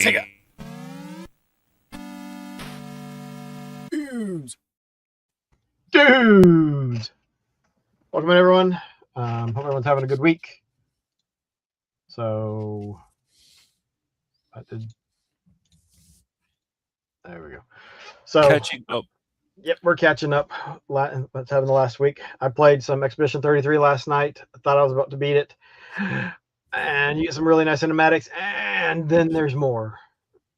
Sega. Dudes. Welcome in, everyone. Hope everyone's having a good week. So, there we go. So, Catching up. Yep, we're catching up. What's happened the last week? I played some Expedition 33 last night. I thought I was about to beat it. And you get some really nice cinematics, and then there's more.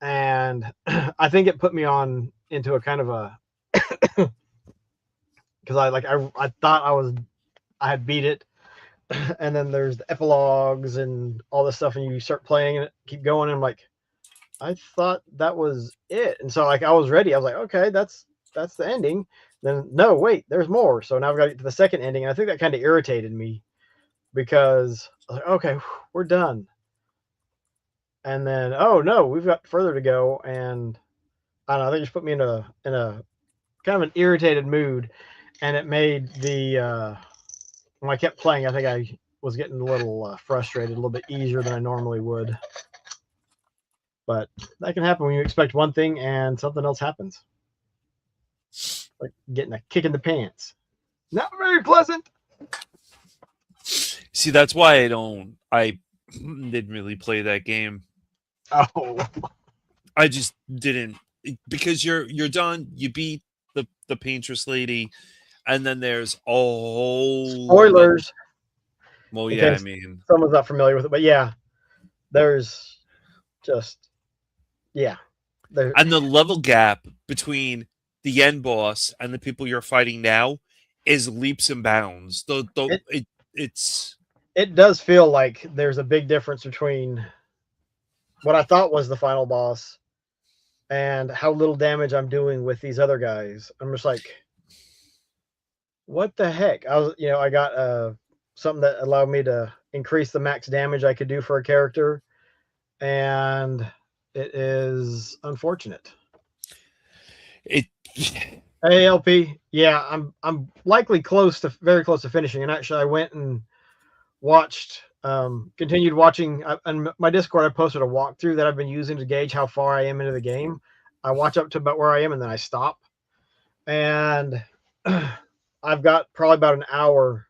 And I think it put me on into a kind of a because I thought I had beat it, and then there's the epilogues and all this stuff, and you start playing and keep going, and I'm like, I thought that was it, and so like I was ready. I was like, okay, that's the ending. Then no, wait, there's more. So now I've got to get to the second ending, and I think that kind of irritated me because I was like, okay, we're done. And then, oh no, we've got further to go, and I don't know. They just put me in a kind of an irritated mood, and it made the when I kept playing, I think I was getting a little frustrated, a little bit easier than I normally would. But that can happen when you expect one thing and something else happens, like getting a kick in the pants. Not very pleasant. See, that's why I didn't really play that game. Oh, I just didn't, because you're done. You beat the paintress lady, and then there's spoilers. Well, yeah, I mean, someone's not familiar with it, but yeah, there's just and the level gap between the end boss and the people you're fighting now is leaps and bounds. It does feel like there's a big difference between what I thought was the final boss and how little damage I'm doing with these other guys. I'm just like, what the heck? I got something that allowed me to increase the max damage I could do for a character, and it is unfortunate. Hey LP, yeah, I'm likely very close to finishing, and actually I went and watched continued watching on my Discord. I posted a walkthrough that I've been using to gauge how far I am into the game. I watch up to about where I am, and then I stop, and I've got probably about an hour.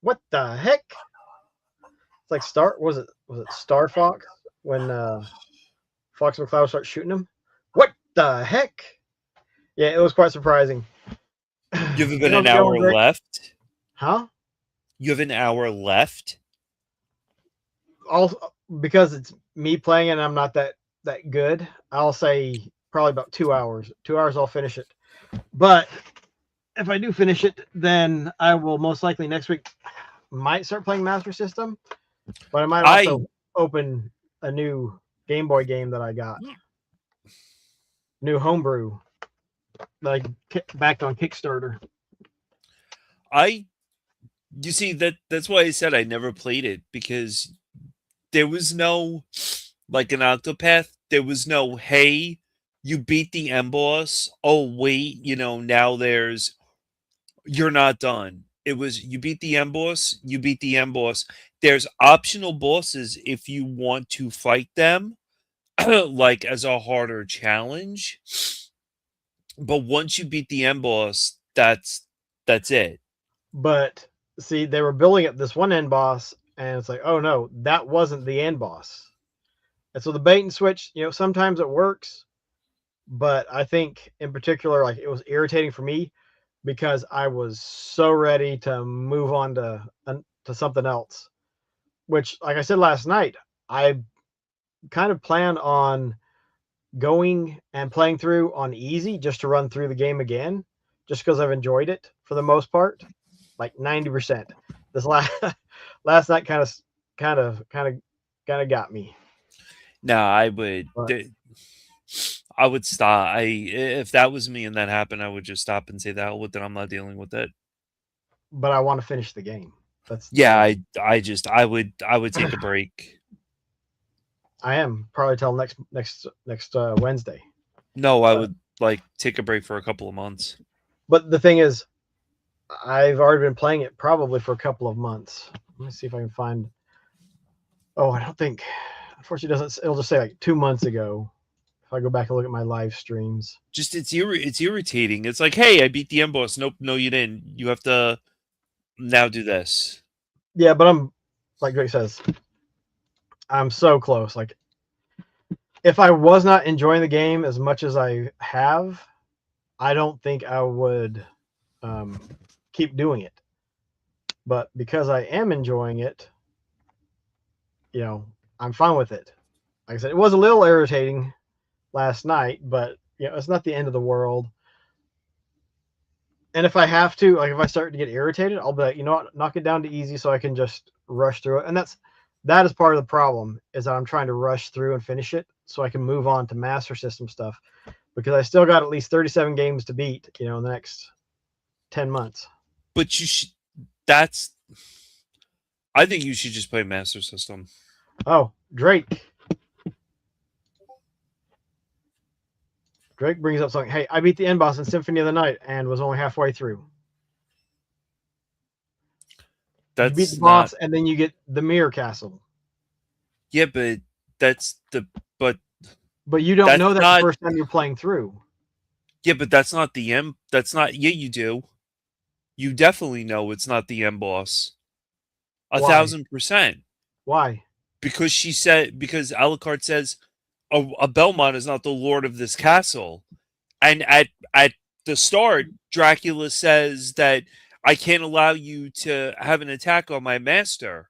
What the heck? It's like was it Star Fox when Fox McCloud starts shooting him? What the heck? Yeah, it was quite surprising. You have about an hour left? Huh? You have an hour left? Also, because it's me playing and I'm not that good, I'll say probably about 2 hours. 2 hours I'll finish it. But if I do finish it, then I will most likely next week might start playing Master System, but I might also open a new Game Boy game that I got. New homebrew, like backed on Kickstarter. You see, that's why I said I never played it, because there was no, like an Octopath, there was no, hey, you beat the end boss. Oh, wait, now you're not done. It was, you beat the end boss, you beat the end boss. There's optional bosses if you want to fight them, like as a harder challenge. But once you beat the end boss, that's it. But see, they were building up this one end boss, and it's like, oh no, that wasn't the end boss. And so the bait and switch, sometimes it works, but I think in particular, like, it was irritating for me because I was so ready to move on to something else. Which, like I said last night, I kind of plan on going and playing through on easy just to run through the game again, just because I've enjoyed it for the most part, like 90%. This last night kind of got me. No, I would stop. If that was me and that happened, I would just stop and say, the hell with it, I'm not dealing with it. But I want to finish the game. I would take a break. I am probably till next Wednesday. No, I would take a break for a couple of months. But the thing is, I've already been playing it probably for a couple of months. Let me see if I can find. Oh, I don't think unfortunately, it doesn't. It'll just say like 2 months ago. If I go back and look at my live streams. Just it's irritating. It's like, hey, I beat the end boss. Nope, no, you didn't. You have to now do this. Yeah, but I'm like Drake says, I'm so close. Like, if I was not enjoying the game as much as I have, I don't think I would keep doing it. But because I am enjoying it, I'm fine with it. Like I said, it was a little irritating last night, but it's not the end of the world. And if I have to, like if I start to get irritated, I'll be like, you know what, knock it down to easy so I can just rush through it. And that is part of the problem, is that I'm trying to rush through and finish it so I can move on to Master System stuff, because I still got at least 37 games to beat, in the next 10 months. But I think you should just play Master System. Oh, Drake brings up something. Hey, I beat the end boss in Symphony of the Night and was only halfway through. You beat the boss and then you get the Mirror Castle. Yeah, but but you don't know that the first time you're playing through. Yeah, but that's not the end. That's not. Yeah, you do. You definitely know it's not the end boss. 1,000%. Why? Because Alucard says a Belmont is not the lord of this castle, and at the start, Dracula says that I can't allow you to have an attack on my master,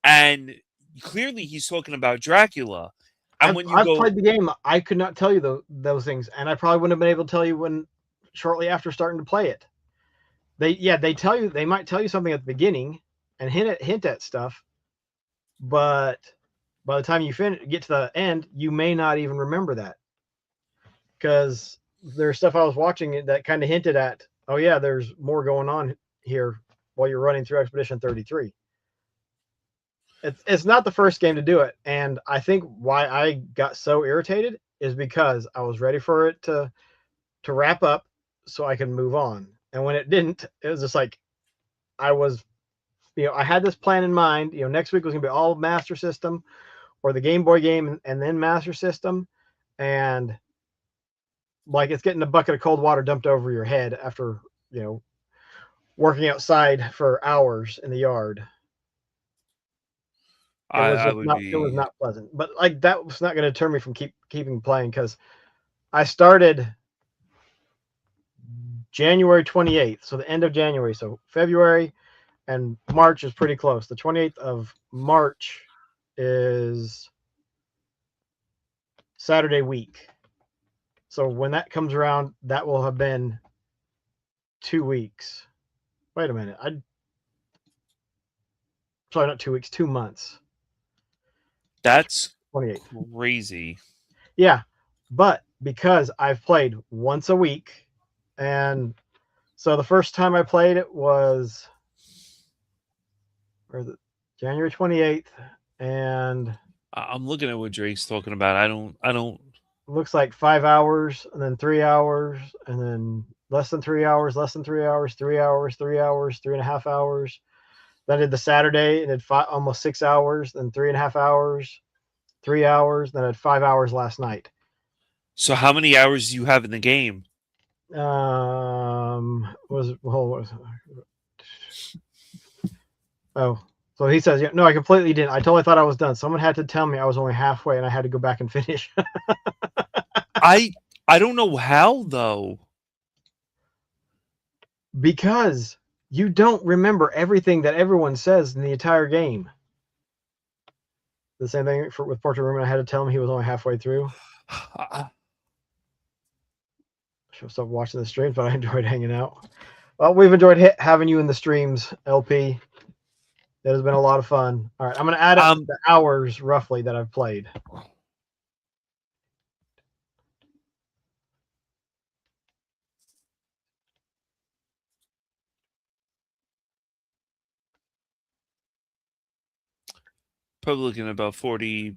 and clearly he's talking about Dracula. And I've played the game, I could not tell you those things, and I probably wouldn't have been able to tell you shortly after starting to play it. They might tell you something at the beginning and hint at stuff, but by the time you get to the end, you may not even remember that, because there's stuff I was watching that kind of hinted at, oh yeah, there's more going on here while you're running through Expedition 33. It's not the first game to do it, and I think why I got so irritated is because I was ready for it to wrap up so I can move on, and when it didn't, it was just like I was, I had this plan in mind. Next week was gonna be all Master System or the Game Boy game, and then Master System, and like it's getting a bucket of cold water dumped over your head after working outside for hours in the yard. It was not pleasant, but like that was not going to deter me from keeping playing, because I started January 28th, so the end of January. So February and March is pretty close. The 28th of March is Saturday week. So when that comes around, that will have been 2 weeks. Wait a minute. Sorry, not 2 weeks, 2 months. That's 28. Crazy. Yeah, but because I've played once a week, and so the first time I played it was January 28th, and I'm looking at what Drake's talking about. I don't. Looks like 5 hours, and then 3 hours, and then less than 3 hours, less than 3 hours, 3 hours, 3 hours, 3.5 hours. Then I did the Saturday and did almost 6 hours, then 3.5 hours, 3 hours, then I had 5 hours last night. So how many hours do you have in the game? So he says, no, I completely didn't. I totally thought I was done. Someone had to tell me I was only halfway, and I had to go back and finish. I don't know how, though. Because you don't remember everything that everyone says in the entire game. The same thing with Portrait Room. I had to tell him he was only halfway through. I should stop watching the streams, but I enjoyed hanging out. Well, we've enjoyed having you in the streams, LP. It has been a lot of fun. All right, I'm going to add up the hours roughly that I've played. Probably looking at about 42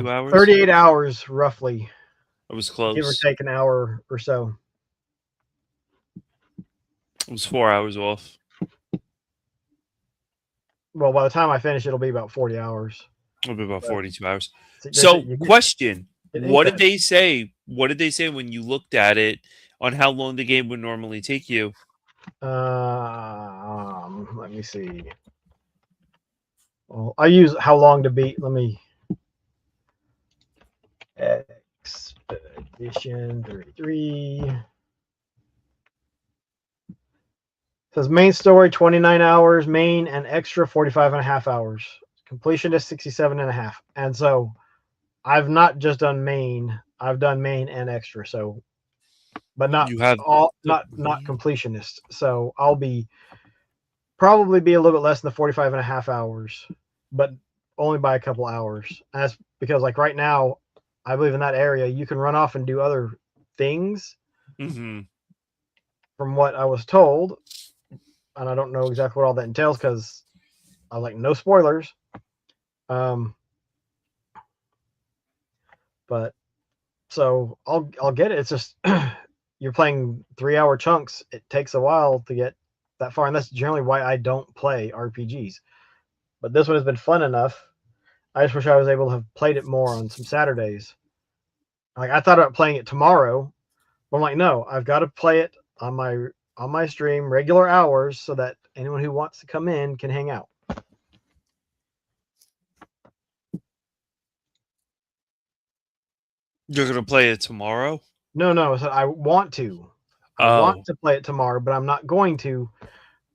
hours. 38 hours roughly. It was close. Give or take an hour or so. It was 4 hours off. Well, by the time I finish, it'll be about 40 hours. It'll be about 42 hours. So, You question: get What did increments. they say? What did they say when you looked at it on how long the game would normally take you? Let me see. Well, I use how long to beat. Let me Expedition 33. Says main story 29 hours, main and extra 45 and a half hours. Completion is 67 and a half. And so I've not just done main, I've done main and extra. So, but not You have all, the not completionist. So I'll probably be a little bit less than the 45 and a half hours, but only by a couple hours. And that's because like right now, I believe in that area, you can run off and do other things mm-hmm. from what I was told. And I don't know exactly what all that entails because I was like, no spoilers. But so I'll get it. It's just you're playing 3 hour chunks. It takes a while to get that far, and that's generally why I don't play RPGs. But this one has been fun enough. I just wish I was able to have played it more on some Saturdays. Like I thought about playing it tomorrow, but I'm like, no, I've got to play it on my stream regular hours so that anyone who wants to come in can hang out. You're gonna play it tomorrow? No. So I want to. I want Oh, to play it tomorrow, but I'm not going to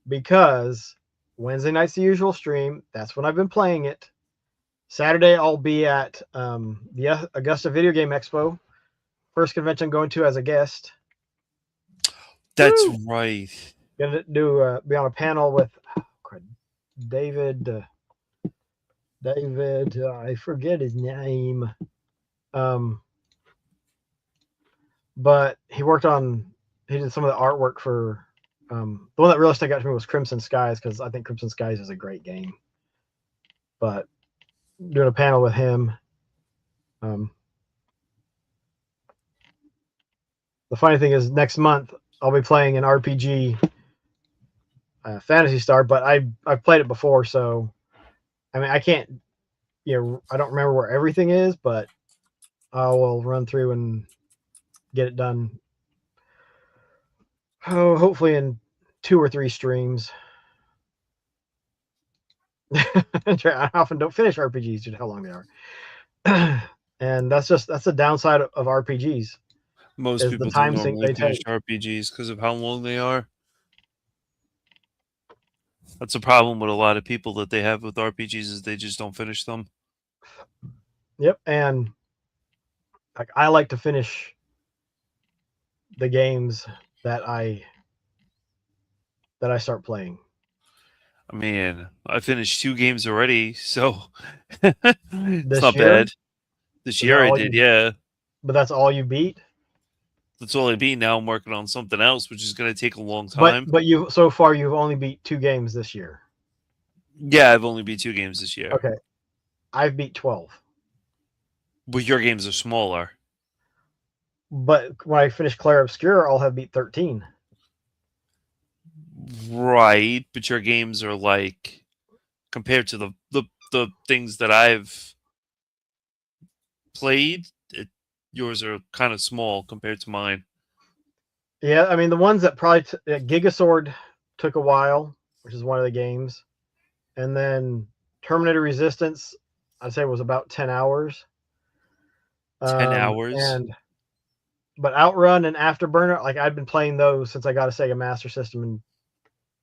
because Wednesday night's the usual stream. That's when I've been playing it. Saturday I'll be at the Augusta Video Game Expo, first convention I'm going to as a guest. that's Woo! right. Gonna be on a panel with David. I forget his name. Um, but he did some of the artwork for the one that really stuck out to me was Crimson Skies because I think Crimson Skies is a great game. But doing a panel with him. Um, the funny thing is, next month I'll be playing an RPG, Fantasy Star, but I've played it before, so I mean I can't, I don't remember where everything is, but I will run through and get it done. Oh, hopefully in 2 or 3 streams. I often don't finish RPGs due to how long they are. And that's the downside of RPGs Most is the people don't time sink normally they finish take. RPGs because of how long they are. That's a problem with a lot of people that they have with RPGs is they just don't finish them. Yep, and like I like to finish the games that I start playing. I mean, I finished 2 games already, so it's This not year, bad. This is that year I all did, you? yeah. But that's all you beat. That's all I beat. Now I'm working on something else, which is going to take a long But time. you so far you've only beat 2 games this year. Yeah, I've only beat 2 games this year. Okay, I've beat 12. But your games are smaller. But when I finish Clair Obscure, I'll have beat 13. Right, but your games are like compared to the things that I've played, yours are kind of small compared to mine. Yeah, I mean the ones that probably Gigasword took a while, which is one of the games, and then Terminator Resistance, I'd say was about 10 hours. 10 hours. And but Outrun and Afterburner, like I've been playing those since I got a Sega Master System in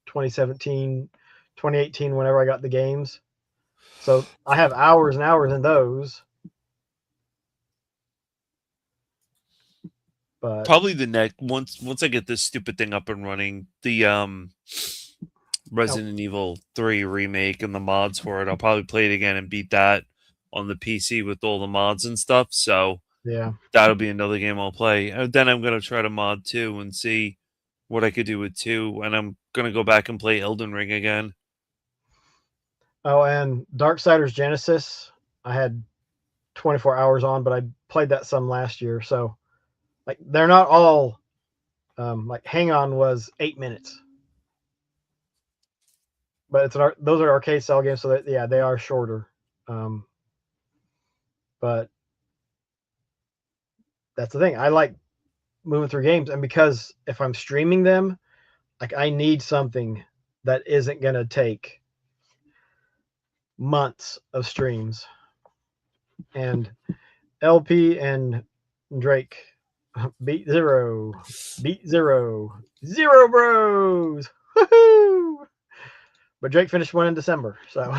2017, 2018, whenever I got the games. So I have hours and hours in those. But Probably the next once I get this stupid thing up and running, the oh, Resident Evil 3 remake and the mods for it, I'll probably play it again and beat that on the PC with all the mods and stuff. So yeah. that'll be another game I'll play. And then I'm gonna try to mod 2 and see what I could do with 2, and I'm gonna go back and play Elden Ring again. Oh, and Darksiders Genesis, I had 24 hours on, but I played that some last year. So like they're not all like Hang On was 8 minutes, but those are arcade style games, so that yeah, they are shorter. Um, But that's the thing. I like moving through games, and because if I'm streaming them, like I need something that isn't gonna take months of streams. And LP and Drake beat zero, zero bros. Woohoo! But Drake finished one in December, so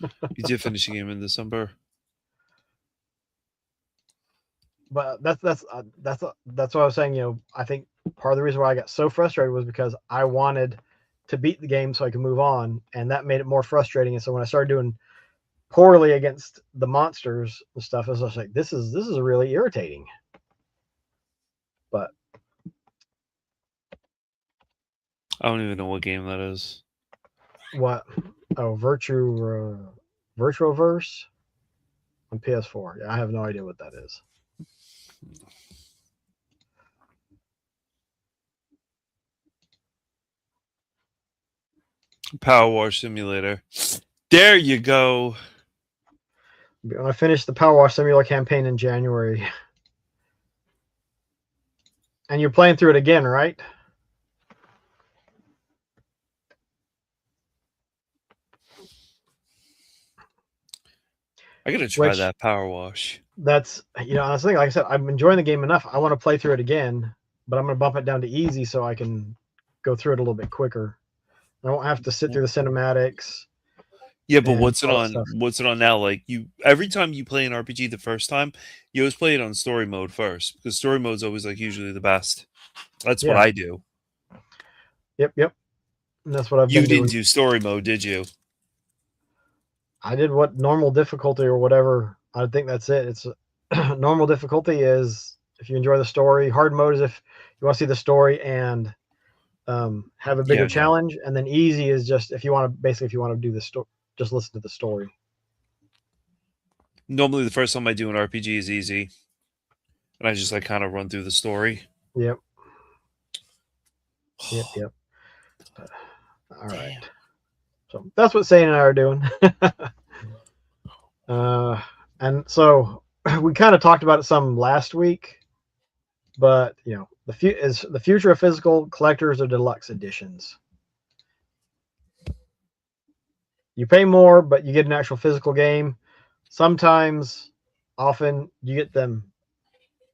You did finish the game in December. but that's what I was saying. You know, I think part of the reason why I got so frustrated was because I wanted to beat the game so I could move on, and that made it more frustrating. And so when I started doing poorly against the monsters and stuff, I was just like, this is really irritating. But I don't even know what game that is. what? Oh, Virtuoverse on PS4. Yeah, I have no idea what that is. Power Wash Simulator. There you go. When I finished the Power Wash Simulator campaign in January. And you're playing through it again, right? I gotta try that Power Wash. That's, you know, I was thinking, like I said, I'm enjoying the game enough. I want to play through it again, but I'm going to bump it down to easy so I can go through it a little bit quicker. I won't have to sit through the cinematics. Yeah, but what's it on now? Like every time you play an RPG the first time, you always play it on story mode first because story mode's always like usually the best. That's what I do. Yep. And that's what I've been doing. You didn't do story mode, did you? I did what normal difficulty or whatever. I think that's it. It's normal difficulty is if you enjoy the story. Hard mode is if you want to see the story and have a bigger challenge, and then easy is just if you want to do the story, just listen to the story. Normally, the first time I do an RPG is easy, and I just like kind of run through the story. Yep. All right. So that's what Sane and I are doing. And so we kind of talked about it some last week, but you know, the future of physical collectors or deluxe editions. You pay more, but you get an actual physical game. Sometimes, often, you get them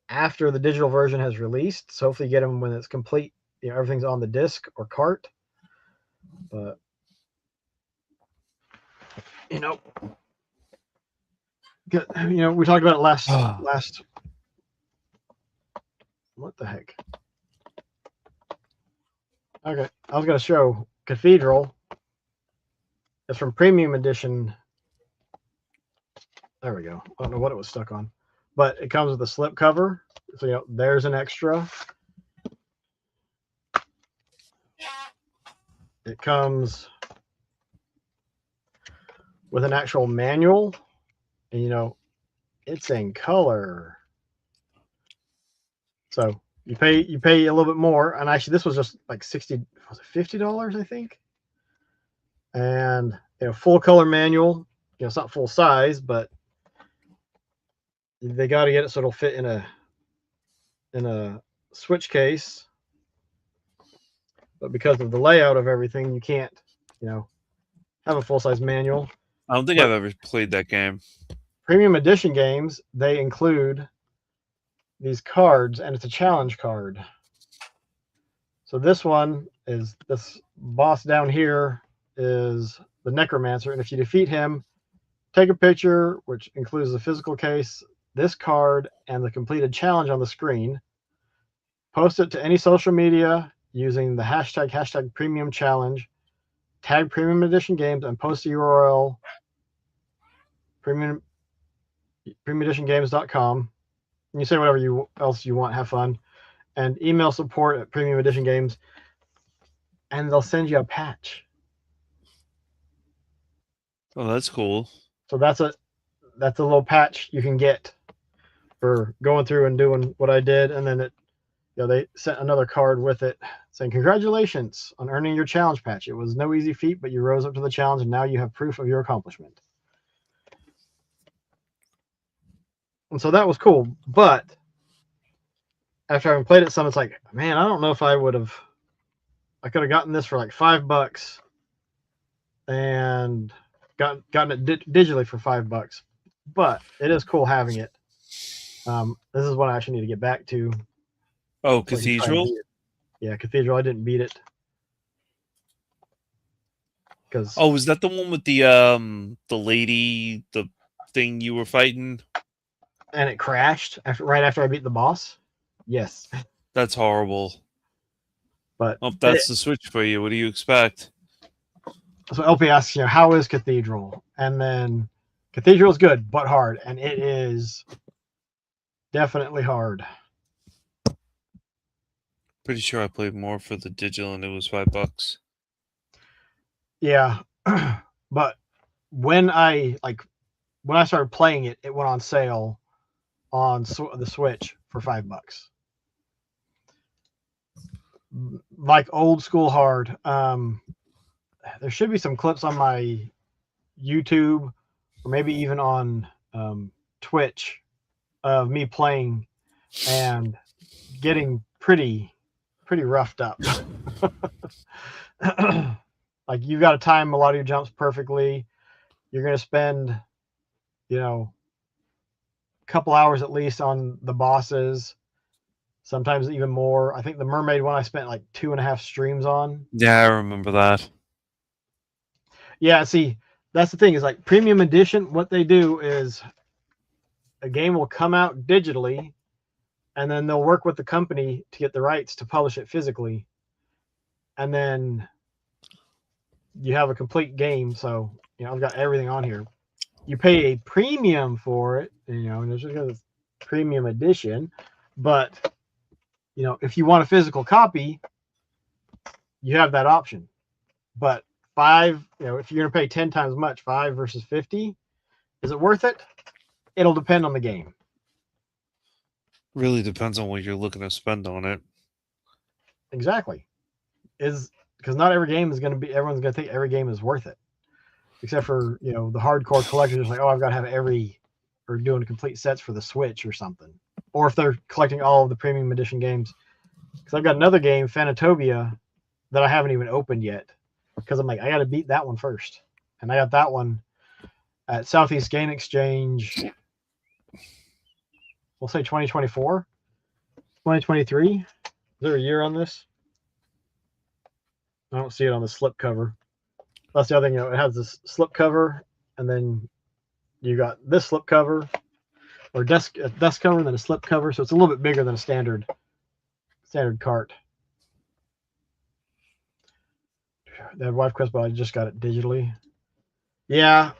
after the digital version has released. So hopefully you get them when it's complete. You know, everything's on the disc or cart. But you know, we talked about it last. What the heck? Okay, I was going to show Cathedral. It's from Premium Edition. There we go. I don't know what it was stuck on, but it comes with a slip cover. So, you know, there's an extra. It comes with an actual manual, and you know, it's in color. So you pay a little bit more, and actually this was just like $50, I think. And you know, full color manual. You know, it's not full size, but they got to get it so it'll fit in a switch case. But because of the layout of everything, you can't, you know, have a full size manual. I don't think I've ever played that game. Premium Edition games, they include these cards, and it's a challenge card. So this one is this boss down here is the Necromancer, and if you defeat him, take a picture, which includes the physical case, this card, and the completed challenge on the screen. Post it to any social media using the hashtag premium challenge. Tag Premium Edition games and post the URL premiumeditiongames.com. And you say whatever else you want, have fun, and email support at Premium Edition Games, and they'll send you a patch. Oh, that's cool. So that's a little patch you can get for going through and doing what I did, and then they sent another card with it saying, "Congratulations on earning your challenge patch. It was no easy feat, but you rose up to the challenge, and now you have proof of your accomplishment." And so that was cool. But after having played it some, it's like, man, I don't know if I could have gotten this for like $5 and gotten it digitally for $5. But it is cool having it. This is what I actually need to get back to Oh, so I can try and beat Cathedral. it. Yeah, Cathedral. I didn't beat it because Oh, was that the one with the lady, the thing you were fighting? and it crashed right after I beat the boss. Yes, That's horrible. but Oh, that's the Switch for you. What do you expect? so LP asks, how is Cathedral? And then Cathedral is good but hard, and it is definitely hard. Pretty sure I played more for the digital, and it was $5. Yeah, but when I started playing it, it went on sale on the Switch for $5. Like old school hard. There should be some clips on my YouTube or maybe even on Twitch of me playing and getting pretty roughed up. Like you got to time a lot of your jumps perfectly. You're going to spend, a couple hours at least on the bosses, sometimes even more. I think the mermaid one I spent like 2.5 streams on. Yeah, I remember that. Yeah, see, that's the thing is like premium edition. What they do is a game will come out digitally, and then they'll work with the company to get the rights to publish it physically, and then you have a complete game. So I've got everything on here. You pay a premium for it, and it's just because it's premium edition. But if you want a physical copy, you have that option. But five, if you're gonna pay 10 times much, 5 versus 50, is it worth it? It'll depend on the game. Really depends on what you're looking to spend on it. Exactly. Is because not every game is everyone's gonna think every game is worth it. Except for, the hardcore collectors like, oh, I've got to have or doing complete sets for the Switch or something. Or if they're collecting all of the premium edition games. Because I've got another game, Phanatopia, that I haven't even opened yet. Because I'm like, I got to beat that one first. And I got that one at Southeast Game Exchange, we'll say 2024, 2023. Is there a year on this? I don't see it on the slip cover. That's the other thing, it has this slip cover, and then you got this slip cover, or desk cover, and then a slip cover, so it's a little bit bigger than a standard cart. That Wife Quest, but I just got it digitally. Yeah.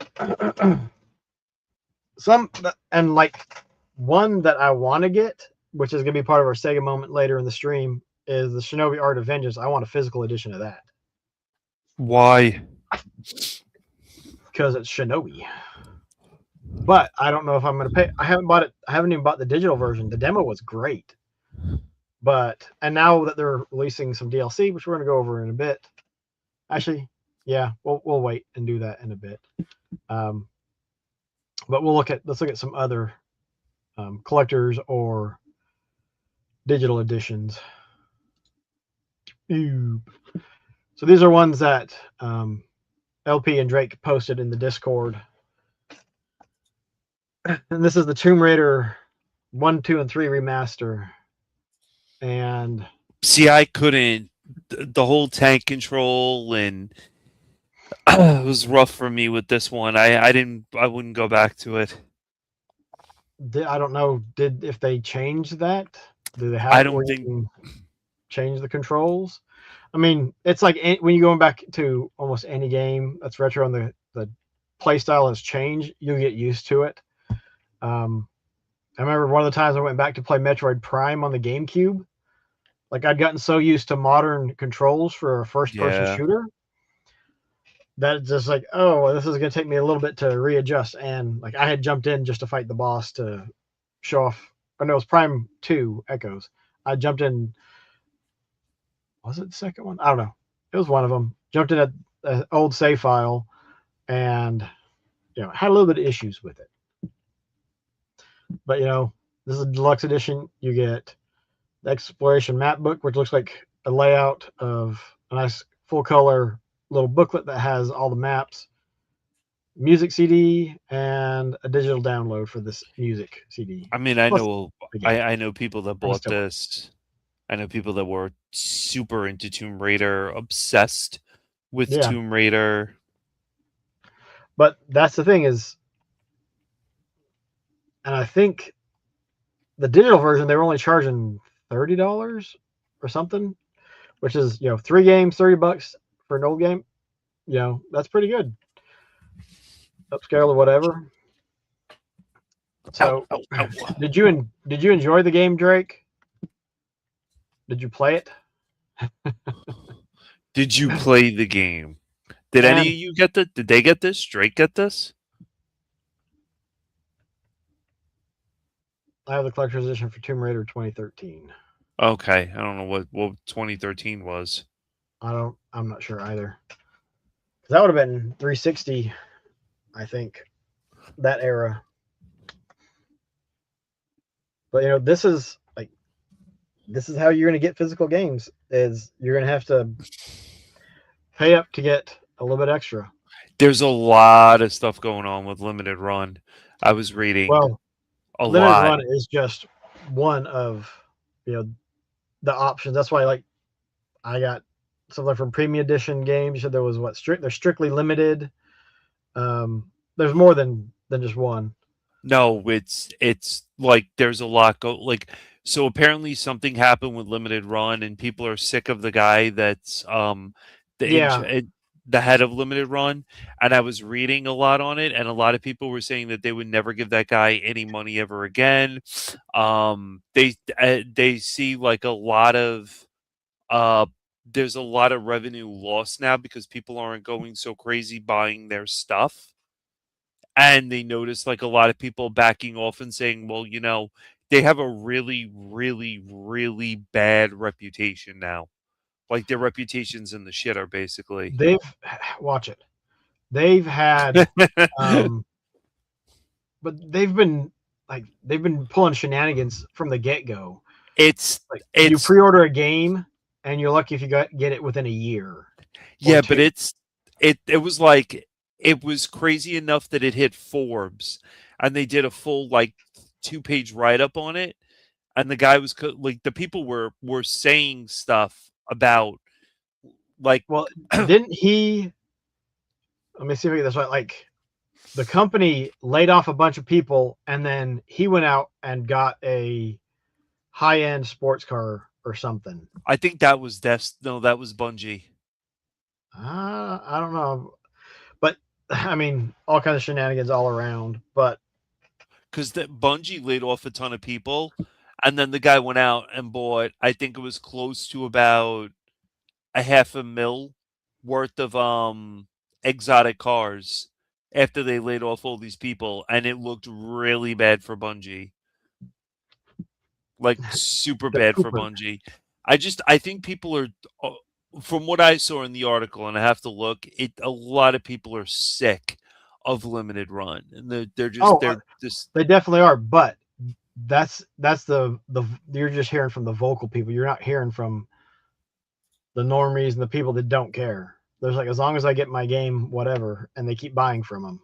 And like one that I want to get, which is going to be part of our Sega moment later in the stream, is the Shinobi Art of Vengeance. I want a physical edition of that. Why? Because it's Shinobi. But I don't know if I'm going to pay. I haven't bought it. I haven't even bought the digital version. The demo was great. And now that they're releasing some DLC, which we're going to go over in a bit. Actually, yeah, we'll wait and do that in a bit. But let's look at some other collectors or digital editions. Ooh. So these are ones that LP and Drake posted in the Discord. And this is the Tomb Raider 1, 2, and 3 remaster. And see, I couldn't. The whole tank control and it was rough for me with this one. I wouldn't go back to it. I don't know. If they changed that? Do they have I it where don't think. you can change the controls? I mean, it's like when you're going back to almost any game that's retro and the play style has changed, you'll get used to it. I remember one of the times I went back to play Metroid Prime on the GameCube. Like I'd gotten so used to modern controls for a first-person shooter that it's just like, oh, this is going to take me a little bit to readjust. And like I had jumped in just to fight the boss to show off. Oh no, it was Prime 2 Echoes. I jumped in. Was it the second one? I don't know. It was one of them. Jumped in an old save file and had a little bit of issues with it. But this is a deluxe edition. You get the exploration map book, which looks like a layout of a nice full color little booklet that has all the maps, music CD, and a digital download for this music CD. I mean, I Plus know the game. I know people that I bought still this. I know people that were super into Tomb Raider, obsessed with yeah. Tomb Raider. But that's the thing is, and I think the digital version they were only charging $30 or something, which is 3 games, $30 for an old game. That's pretty good. Upscale or whatever. Ow, So, ow, ow. did you enjoy the game, Drake? Did you play it? Did you play the game? Did any Man, of you get the? Did they get this? Drake get this? I have the collector's edition for Tomb Raider 2013. Okay, I don't know what 2013 was. I'm not sure either. That would have been 360, I think, that era. But this is how you're going to get physical games. Is you're going to have to pay up to get a little bit extra. There's a lot of stuff going on with limited run. I was reading Well, a limited lot. run is just one of you know the options. That's why I got something from premium edition games. You said there was they're strictly limited. There's more than just one. No, it's like there's a lot go like so apparently something happened with limited run and people are sick of the guy that's Yeah. the head of limited run, and I was reading a lot on it and a lot of people were saying that they would never give that guy any money ever again. They see like a lot of uh there's a lot of revenue lost now because people aren't going so crazy buying their stuff, and they noticed like a lot of people backing off and saying, well, they have a really, really, really bad reputation now. Like their reputations in the shitter, basically. They've watch it. They've had um but they've been pulling shenanigans from the get-go. it's Like you it's pre-order a game and you're lucky if you get it within a year or yeah, but two. it was like it was crazy enough that it hit Forbes, and they did a full like 2-page write up on it, and the guy was like the people were saying stuff about like Well, didn't he let me see if I get this right. Like the company laid off a bunch of people and then he went out and got a high-end sports car or something. I think that was no, that was Bungie. I don't know. But I mean, all kinds of shenanigans all around. But Because Bungie laid off a ton of people, and then the guy went out and bought. I think it was close to about a half a mil worth of exotic cars after they laid off all these people, and it looked really bad for Bungie, like super they're bad for pooping. Bungie. I think people are. From what I saw in the article, and I have to look, a lot of people are sick of limited run, and Oh, they're just they definitely are. But that's the you're just hearing from the vocal people. You're not hearing from the normies and the people that don't care. There's like as long as I get my game, whatever, and they keep buying from them.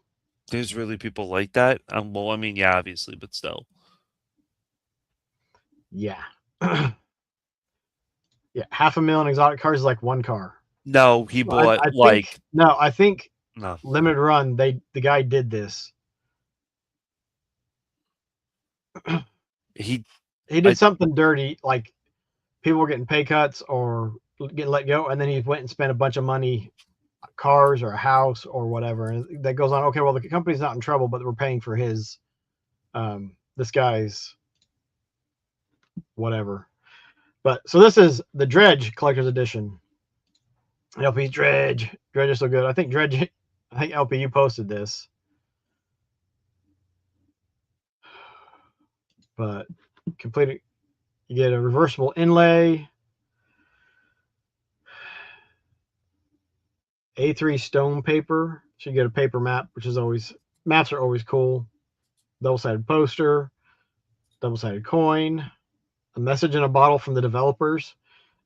there's really people like that. Well, I mean, yeah, obviously, but still. Yeah, yeah. Half a million exotic cars is like one car. No, he bought I think like no, I think no. limited run. The guy did this. He He I did something dirty, like people were getting pay cuts or getting let go, and then he went and spent a bunch of money, cars or a house or whatever, and that goes on. Okay, well the company's not in trouble, but we're paying for his this guy's whatever. But so this is the Dredge Collector's Edition. LP Dredge. Dredge is so good. I think Dredge. I think LP you posted this, but completed. You get a reversible inlay, A3 stone paper. So you get a paper map, which is always maps are always cool. Double sided poster. double-sided coin, a message in a bottle from the developers,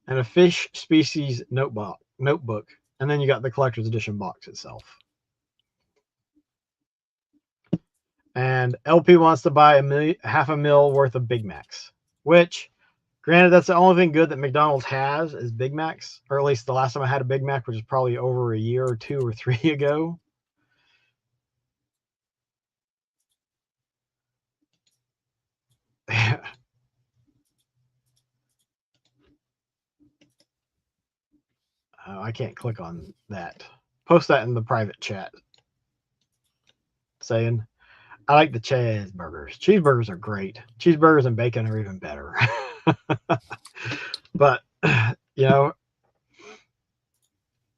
and a fish species notebook. And then you got the collector's edition box itself. And LP wants to buy half a mil worth of Big Macs, which, granted, that's the only thing good that McDonald's has is Big Macs, or at least the last time I had a Big Mac, which is probably over a year or 2 or 3 ago. I can't click on that. Post that in the private chat. Saying, I like the cheeseburgers. Cheeseburgers are great. Cheeseburgers and bacon are even better. But, you know,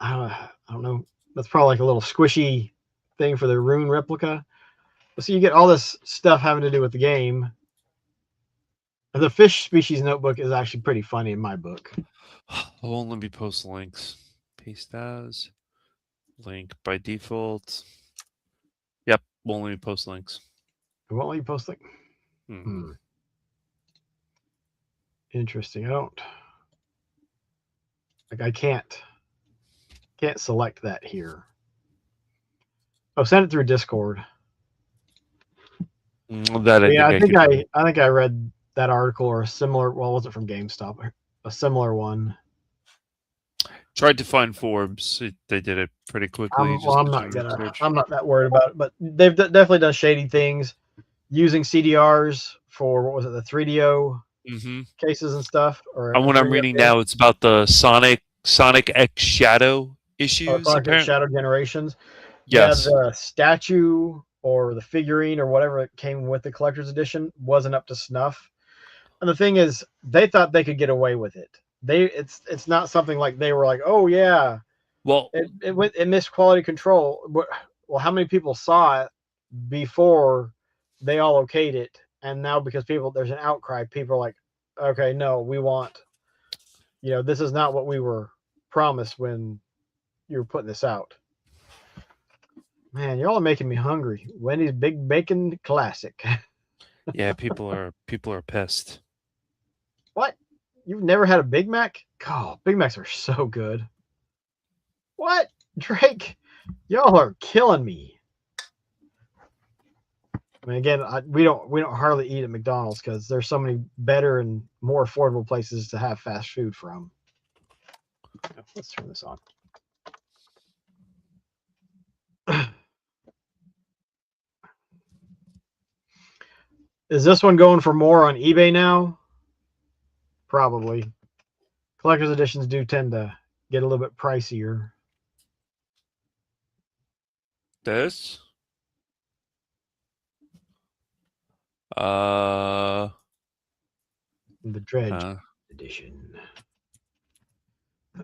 I don't know. That's probably like a little squishy thing for the Rune replica. But so you get all this stuff having to do with the game. The fish species notebook is actually pretty funny in my book. Won't let me post links. Paste as link by default. Yep, won't let me post links. It won't let you post links. Interesting. I can't select that here. Oh, send it through Discord. I think I read that article or a similar. Well, it wasn't from GameStop. A similar one. Tried to find Forbes. They did it pretty quickly. I'm not that worried about it. But they've definitely done shady things using CDRs for what was it, the 3DO cases and stuff. And what I'm reading now, it's about the Sonic X Shadow issues. Sonic X Shadow Generations. Yes. Yeah, the statue or the figurine or whatever it came with the collector's edition wasn't up to snuff. And the thing is, they thought they could get away with it. It's not something like they were like, oh yeah, well, it missed quality control. Well, how many people saw it before they all okayed it, and now because there's an outcry, people are like, okay, no, we want, this is not what we were promised when you were putting this out. Man, y'all are making me hungry. Wendy's Big Bacon Classic. Yeah, people are pissed. What? You've never had a Big Mac? God, Big Macs are so good. What? Drake, y'all are killing me. I mean, again, we don't hardly eat at McDonald's because there's so many better and more affordable places to have fast food from. Let's turn this on. Is this one going for more on eBay now? Probably. Collector's editions do tend to get a little bit pricier. This? The Dredge edition.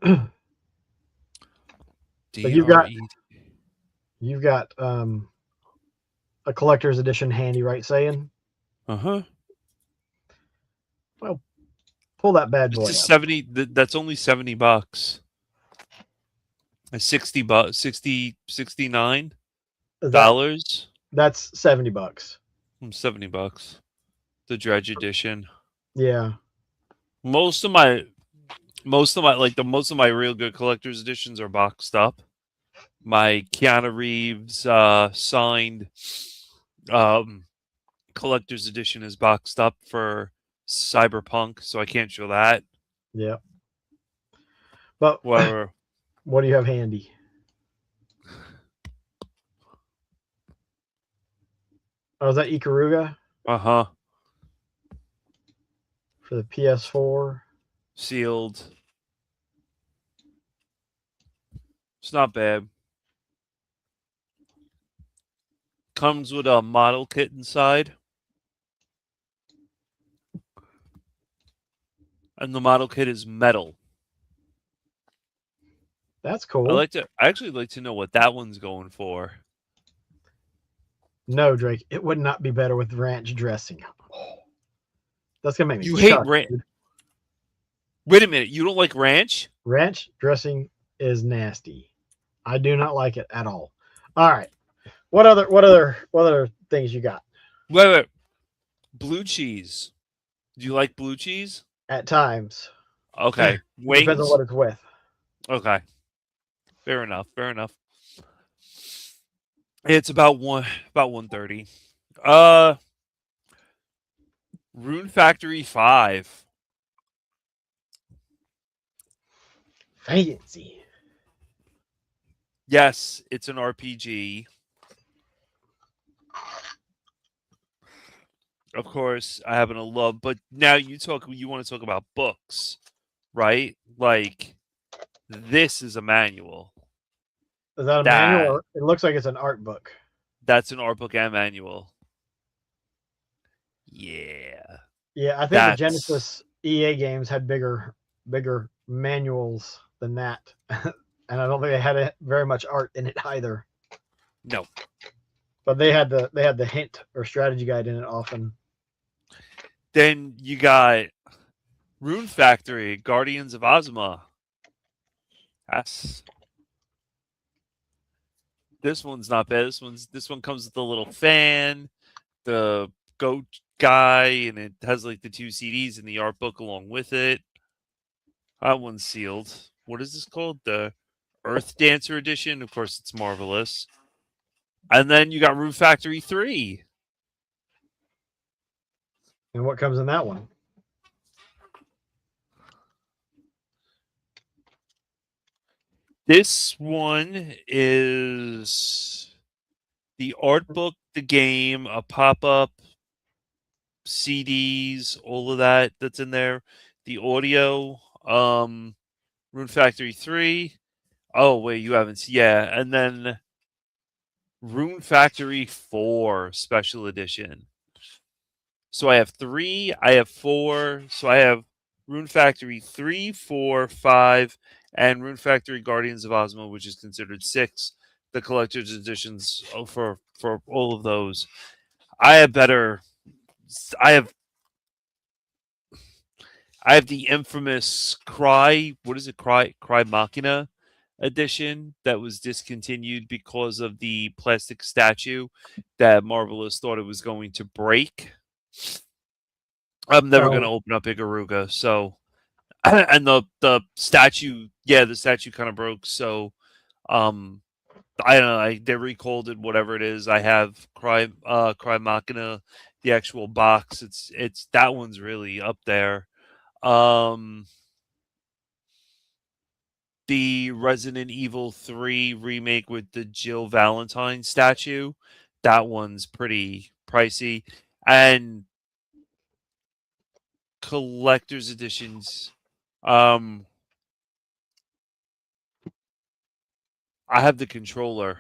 So you've got a collector's edition handy, right, saying? Uh-huh. Well, pull that bad boy up. That's only $70. $69. That's $70. $70. The Dredge edition. Yeah. Most of my real good collector's editions are boxed up. My Keanu Reeves signed collector's edition is boxed up for Cyberpunk, so I can't show that. Yeah. But what do you have handy? Oh, is that Ikaruga? Uh-huh. For the PS4. Sealed. It's not bad. Comes with a model kit inside. And the model kit is metal. That's cool. I actually like to know what that one's going for. No, Drake, it would not be better with ranch dressing. Oh, that's gonna make me. You hate ranch. Wait a minute, you don't like ranch? Ranch dressing is nasty. I do not like it at all. All right. What other things you got? Wait. Blue cheese. Do you like blue cheese? At times. Okay. It depends on Wings? what it's with. Okay. Fair enough. Fair enough. It's about 130. Uh Rune Factory 5. Fancy. Yes, it's an RPG. Of course, I happen to love, but now you want to talk about books, right? Like this is a manual. Is that a manual? That Or it looks like it's an art book. that's an art book and manual. Yeah. Yeah, I think the That's Genesis EA games had bigger manuals than that, and I don't think they had very much art in it either. no. But they had the hint or strategy guide in it often. Then you got Rune Factory, Guardians of Ozma. That's this one's not bad. This one comes with a little fan, the goat guy, and it has like the two CDs and the art book along with it. That one's sealed. What is this called? The Earth Dancer Edition. Of course, it's marvelous. And then you got Rune Factory 3. And what comes in that one? This one is the art book, the game, a pop up, CDs, all of that that's in there. The audio, Rune Factory 3. Oh, wait, you haven't seen. Yeah. And then Rune Factory 4 Special Edition. So I have 3, I have 4. So I have Rune Factory 3, 4, 5, and Rune Factory Guardians of Ozma, which is considered 6. The collector's editions for all of those. I have better. I have I have the infamous Cry. What is it? Cry Machina edition that was discontinued because of the plastic statue that Marvelous thought it was going to break. I'm never going to Oh, open up Ikaruga, so and the statue, yeah, the statue kind of broke. So um, I don't know. They recalled it, whatever it is. I have Cry Machina, the actual box. It's that one's really up there. Um, the Resident Evil 3 remake with the Jill Valentine statue, that one's pretty pricey. And collector's editions. Um, I have the controller,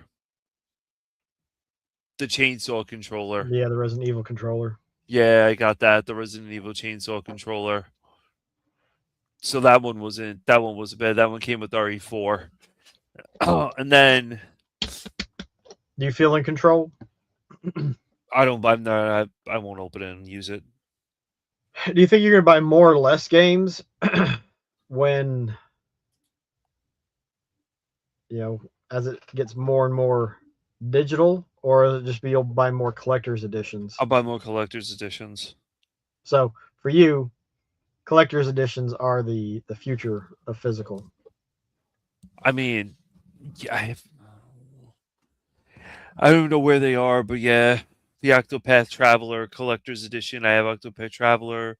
the chainsaw controller. yeah, the Resident Evil controller. Yeah, I got that. The Resident Evil chainsaw controller. So that one wasn't. That one wasn't bad. That one came with RE4. Oh, and then Do you feel in control? I don't. I'm not. I won't open it and use it. Do you think you're gonna buy more or less games when as it gets more and more digital, or is it just be you'll buy more collector's editions? I'll buy more collector's editions. So for you, collector's editions are the future of physical. I mean, yeah, I don't know where they are, but yeah, the Octopath Traveler collector's edition. I have Octopath Traveler.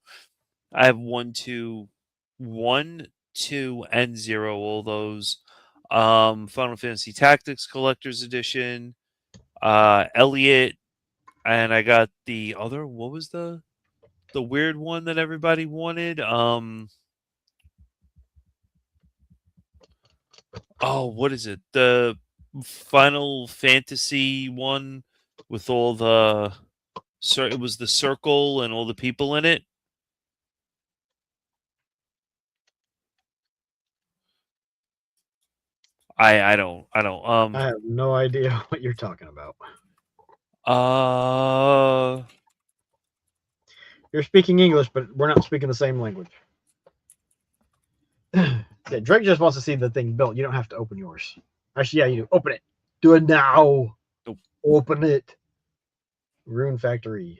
I have 1, 2, and 0. All those. Final Fantasy Tactics collector's edition. Elliot, and I got the other. What was the weird one that everybody wanted? Oh, what is it? The Final Fantasy one with all the. So it was the circle and all the people in it. I don't I have no idea what you're talking about. uh You're speaking English, but we're not speaking the same language. Yeah, Drake just wants to see the thing built. You don't have to open yours. Actually, yeah, you do. Open it. Do it now. Nope. Open it. Rune Factory.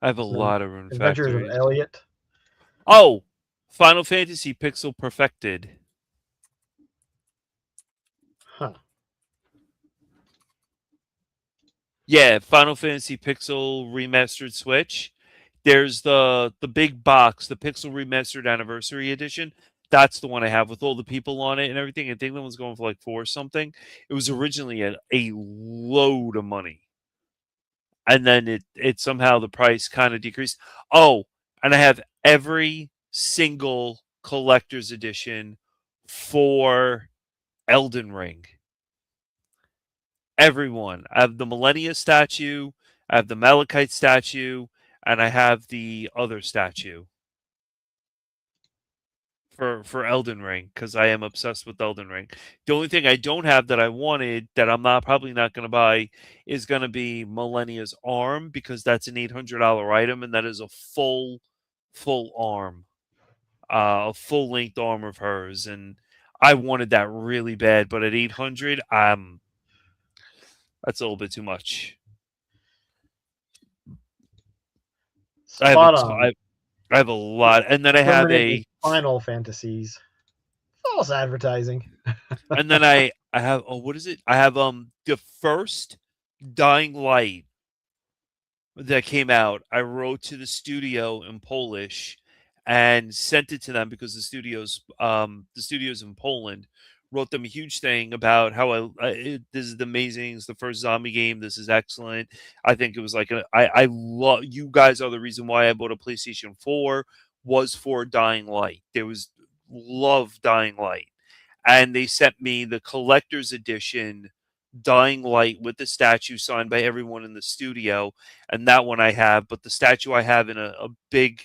I have a So, lot of Rune Adventures of Factories. Elliot. Oh, Final Fantasy Pixel Perfected. Huh. Yeah, Final Fantasy Pixel Remastered Switch. There's the big box, the Pixel Remastered Anniversary Edition. That's the one I have with all the people on it and everything. I think that one's going for like four or something. It was originally a load of money, and then it somehow the price kind of decreased. Oh, and I have every single collector's edition for Elden Ring. Everyone. I have the Millennia statue, I have the Malachite statue, and I have the other statue for Elden Ring because I am obsessed with Elden Ring. The only thing I don't have that I wanted that I'm not probably not going to buy is going to be Millennia's arm because that's an $800 item and that is a full arm, a full length arm of hers, and I wanted that really bad, but at 800, that's a little bit too much. I have a Spot t- on. I have a lot, and then I have Limited a, Final Fantasies. False advertising. and then I have, oh, what is it? I have the first Dying Light that came out. I wrote to the studio in Polish and sent it to them because the studios in Poland wrote them a huge thing about how this is amazing. It's the first zombie game. This is excellent. I think it was like I love you guys are the reason why I bought a PlayStation 4 was for Dying Light. There was love Dying Light, and they sent me the collector's edition Dying Light with the statue signed by everyone in the studio, and that one I have. But the statue I have in a big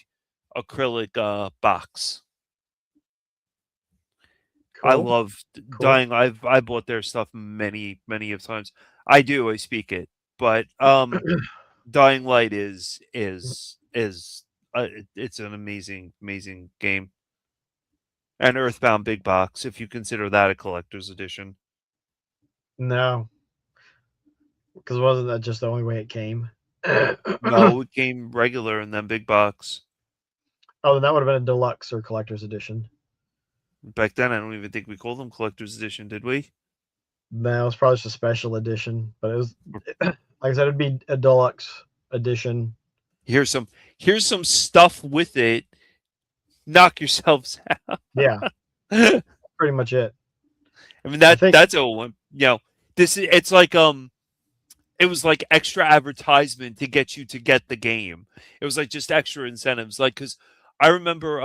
acrylic box. I Cool. love Cool. Dying. I bought their stuff many of times. I do. I speak it, but Dying Light it's an amazing game. And Earthbound Big Box, if you consider that a collector's edition. No, because wasn't that just the only way it came? No, it came regular and then big box. Oh, then that would have been a deluxe or collector's edition. Back then, I don't even think we called them collector's edition, did we? No, it was probably just a special edition, but it was like I said, it'd be a deluxe edition. Here's some here's some stuff with it. Knock yourselves out. Yeah, I pretty much it. mean I think. that's a one. This is it's like it was like extra advertisement to get you to get the game. It was like just extra incentives, like because I remember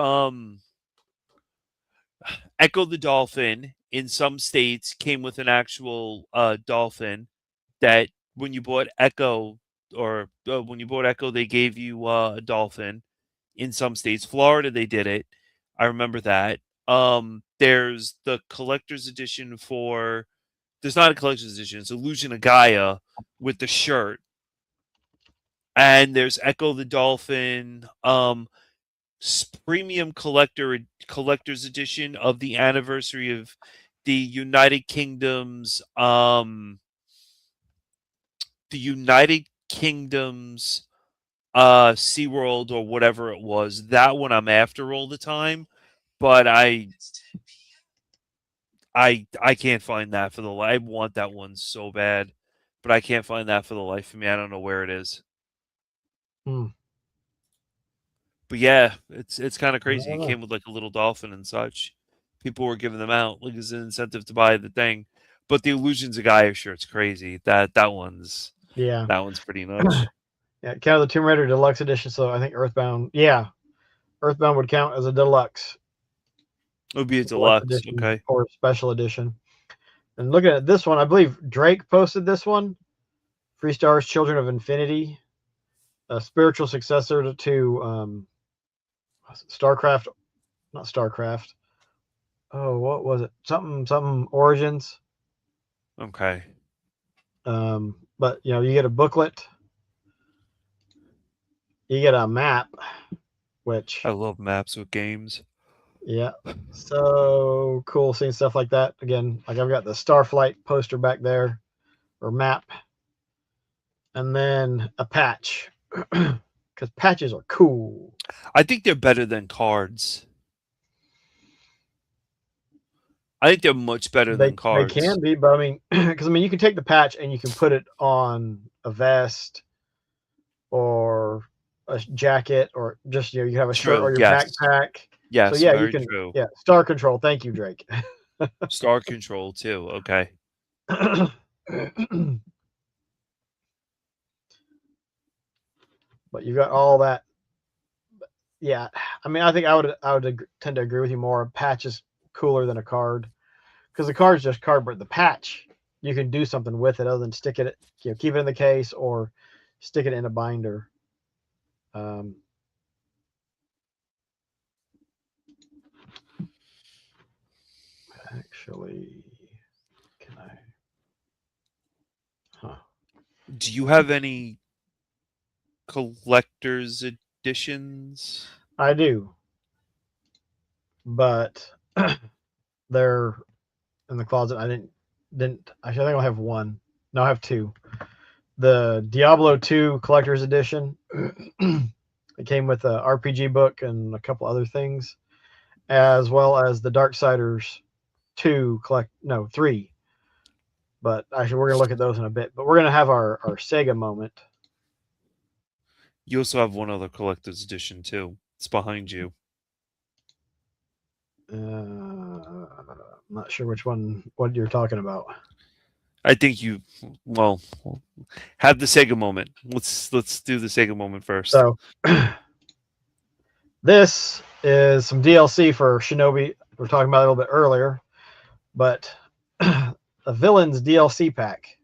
Echo the Dolphin in some states came with an actual dolphin that when you bought Echo or when you bought Echo, they gave you a dolphin. In some states, Florida, they did it. I remember that. There's the collector's edition for. There's not a collector's edition. It's Illusion of Gaia with the shirt, and there's Echo the Dolphin. Premium collector's edition of the anniversary of the United Kingdom's SeaWorld or whatever it was. That one I'm after all the time, but I can't find that for the life. I want that one so bad, but I can't find that for the life of me. I don't know where it is. Hmm, But yeah, it's kind of I crazy. don't It know. came with like a little dolphin and such. People were giving them out like as an incentive to buy the thing. But the Illusions of Gaia shirt's crazy. Yeah, That one's pretty nuts. yeah. Count the Tomb Raider deluxe edition. So I think Earthbound. Yeah, Earthbound would count as a deluxe, It would be a deluxe deluxe. edition Okay. or special edition. And looking at this one, I believe Drake posted this one. Freestar's Children of Infinity, a spiritual successor to StarCraft, not StarCraft. Oh, what was it? Something Origins. Okay. But you get a booklet, you get a map, which I love maps with games. yeah, so cool seeing stuff like that. Again, like I've got the Starflight poster back there or map, and then a patch. because patches are cool. I think they're better than cards. I think they're much better than They cards. can be, but I mean, because I mean, you can take the patch and you can put it on a vest or a jacket, or just you have a shirt or your backpack. Yes, so yeah, you very can. true. Yeah, star control. Thank you, Drake. Star control too. Okay. But you've got all that. Yeah, I mean, I think I would tend to agree with you more. A patch is cooler than a card, because the card's just cardboard. The patch, you can do something with it other than stick it, keep it in the case or stick it in a binder. Actually, can I? Huh. Do you have any collector's editions? I do, but they're in the closet. I didn't. Actually, I think I have one. No, I have two. The Diablo 2 collector's edition. It came with a RPG book and a couple other things, as well as the Darksiders 3. But actually, we're gonna look at those in a bit. But we're gonna have our Sega moment. You also have one other collector's edition too. It's behind you. I'm not sure which one. What you're talking about? I think you have the Sega moment. Let's do the Sega moment first. So this is some DLC for Shinobi. We were talking about it a little bit earlier, but a Villains DLC pack.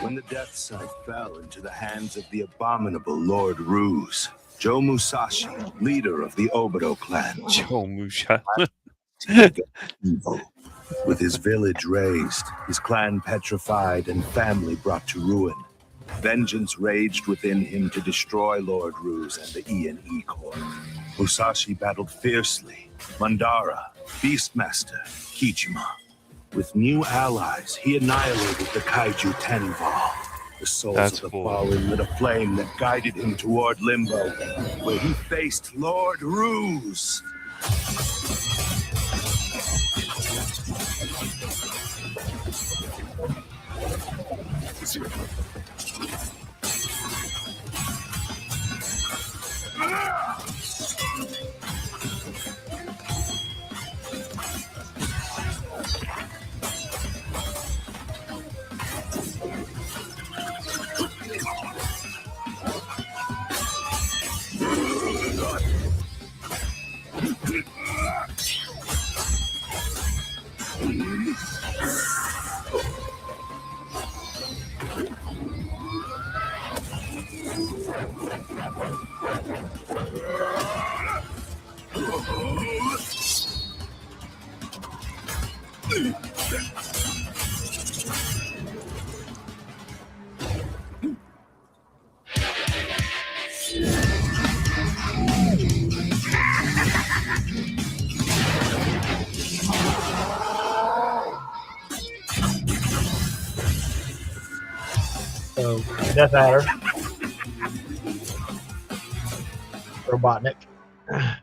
When the Death Sight fell into the hands of the abominable Lord Ruse, Joe Musashi, leader of the Obito clan, Joe Musha. evil. With his village razed, his clan petrified, and family brought to ruin, vengeance raged within him to destroy Lord Ruse and the E&E Corps. Musashi battled fiercely, Mandara, Beastmaster, Kichima. With new allies, he annihilated the Kaiju Tenval. The souls of the fallen lit a flame that guided him toward Limbo, where he faced Lord Ruse. So Death Adder, Robotnik. I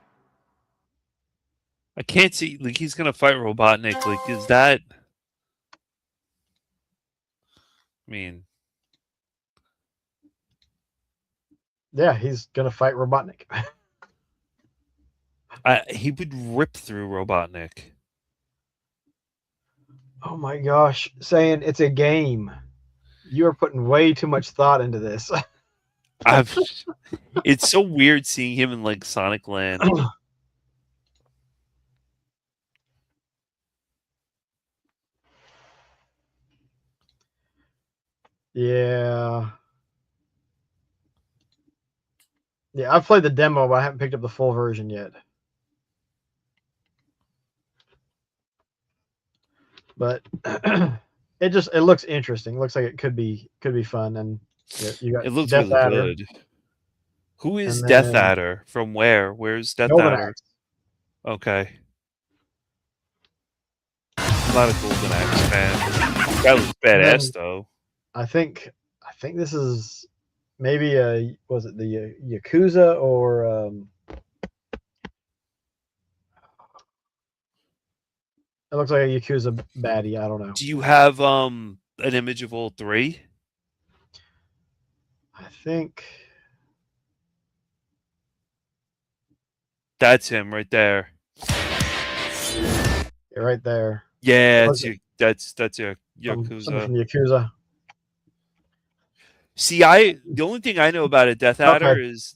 can't see. Like, he's gonna fight Robotnik. Like, is that? I mean, yeah, he's gonna fight Robotnik. he would rip through Robotnik. Oh my gosh, saying it's a game. You are putting way too much thought into this. It's so weird seeing him in like Sonic Land. Yeah. Yeah, I've played the demo, but I haven't picked up the full version yet. But it looks interesting. It looks like it could be fun, and you got It looks Death really Adder. good. Who is And Death then- Adder? From where? Where's Death Golden Adder? Axe. Okay. I'm not a Golden Axe fan. That was badass though. I think this is maybe was it the Yakuza or it looks like a Yakuza baddie. I don't know. Do you have an image of all three? I think That's him right there. you're right there. Yeah, Looks that's your Something Yakuza. from Yakuza. See, the only thing I know about a Death Adder Okay. is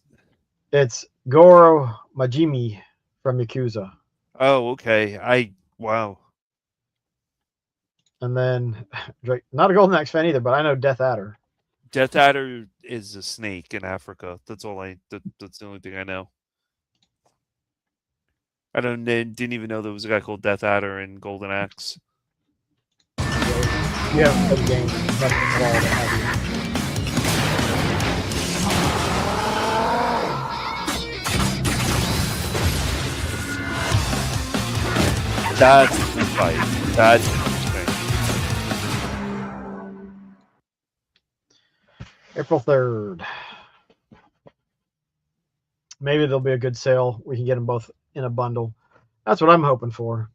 It's Goro Majimi from Yakuza. okay. Wow. And then Drake, not a Golden Axe fan either, but I know Death Adder. Death Adder is a snake in Africa. That's all that's the only thing I know. Didn't even know there was a guy called Death Adder in Golden Axe. You haven't played the game. Nothing at all that have That's a good fight. That's interesting. April 3rd. Maybe there'll be a good sale. We can get them both in a bundle. That's what I'm hoping for.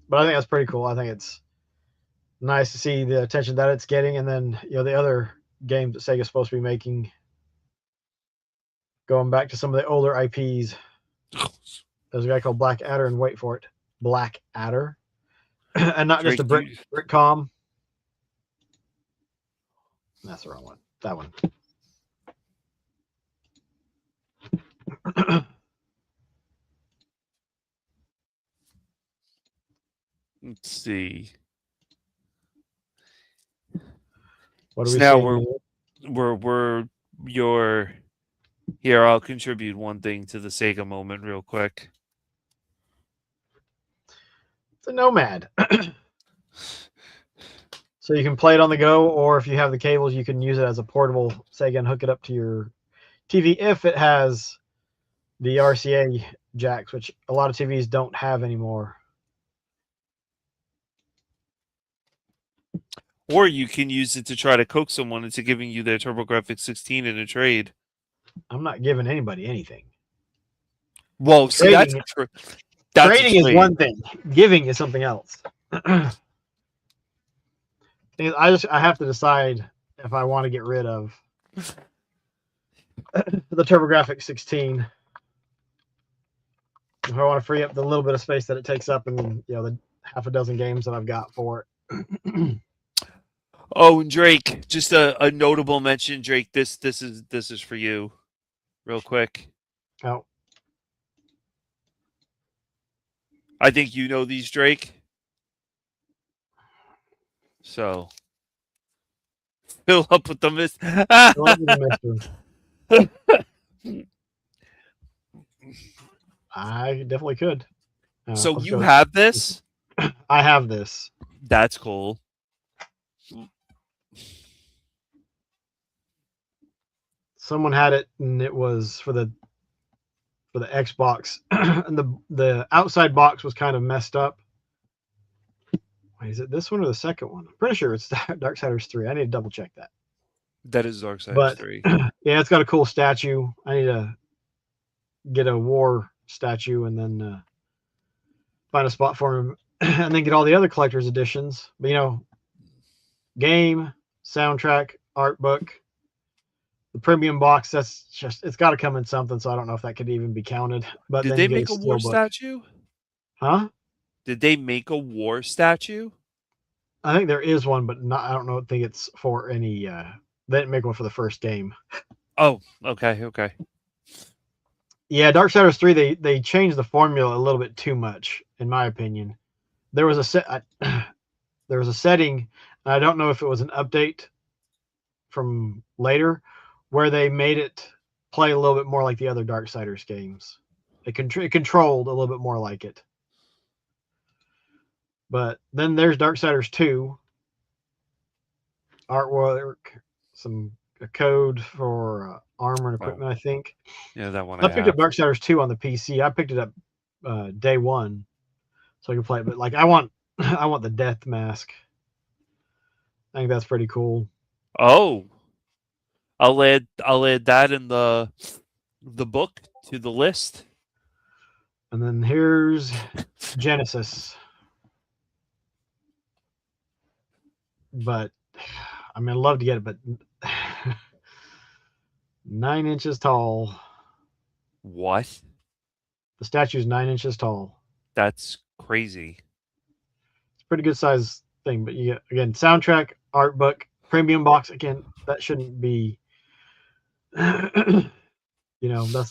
But I think that's pretty cool. I think it's nice to see the attention that it's getting, and then the other games that Sega's supposed to be making, going back to some of the older IPs. There's a guy called Black Adder, and wait for it, Black Adder, and not just a Britcom. That's the wrong one. That one. Let's see. What do we now see? we're your here. I'll contribute one thing to the Sega moment real quick. It's a Nomad. So you can play it on the go, or if you have the cables, you can use it as a portable Sega and hook it up to your TV if it has the RCA jacks, which a lot of TVs don't have anymore. Or you can use it to try to coax someone into giving you their TurboGrafx 16 in a trade. I'm not giving anybody anything. Whoa, see, trading is one thing. Giving is something else. I have to decide if I want to get rid of the TurboGrafx 16. If I want to free up the little bit of space that it takes up, and the half a dozen games that I've got for it. Oh, and Drake, just a notable mention, Drake. This is for you, real quick. Oh, I think you know these, Drake. So fill up with the mist. I definitely could. So you have this? I have this. That's cool. Someone had it, and it was for the Xbox, and the outside box was kind of messed up. Wait, is it this one or the second one? I'm pretty sure it's Darksiders 3. I need to double check that. That is Darksiders 3. Yeah, it's got a cool statue. I need to get a war statue and then find a spot for him, and then get all the other collector's editions. But game, soundtrack, art book, the premium box. It's got to come in something. So I don't know if that could even be counted. But did then they make a war statue? Huh? Did they make a war statue? I think there is one, but not. I don't know. I think it's for any. They didn't make one for the first game. Oh, okay. Yeah, Darksiders 3. They changed the formula a little bit too much, in my opinion. There was a there was a setting, and I don't know if it was an update from later, where they made it play a little bit more like the other Darksiders games. It controlled a little bit more like it. But then there's Darksiders 2. Artwork, a code for armor and equipment, I think. Yeah, that one. I picked up Darksiders 2 on the PC. I picked it up day one, so I can play it. But I want I want the death mask. I think that's pretty cool. Oh, I'll add that in the book to the list. And then here's Genesis. But I mean, I'd love to get it, but 9 inches tall. What? The statue's 9 inches tall. That's crazy. It's a pretty good size thing, but you get, again, soundtrack, art book, premium box. Again, that shouldn't be, that's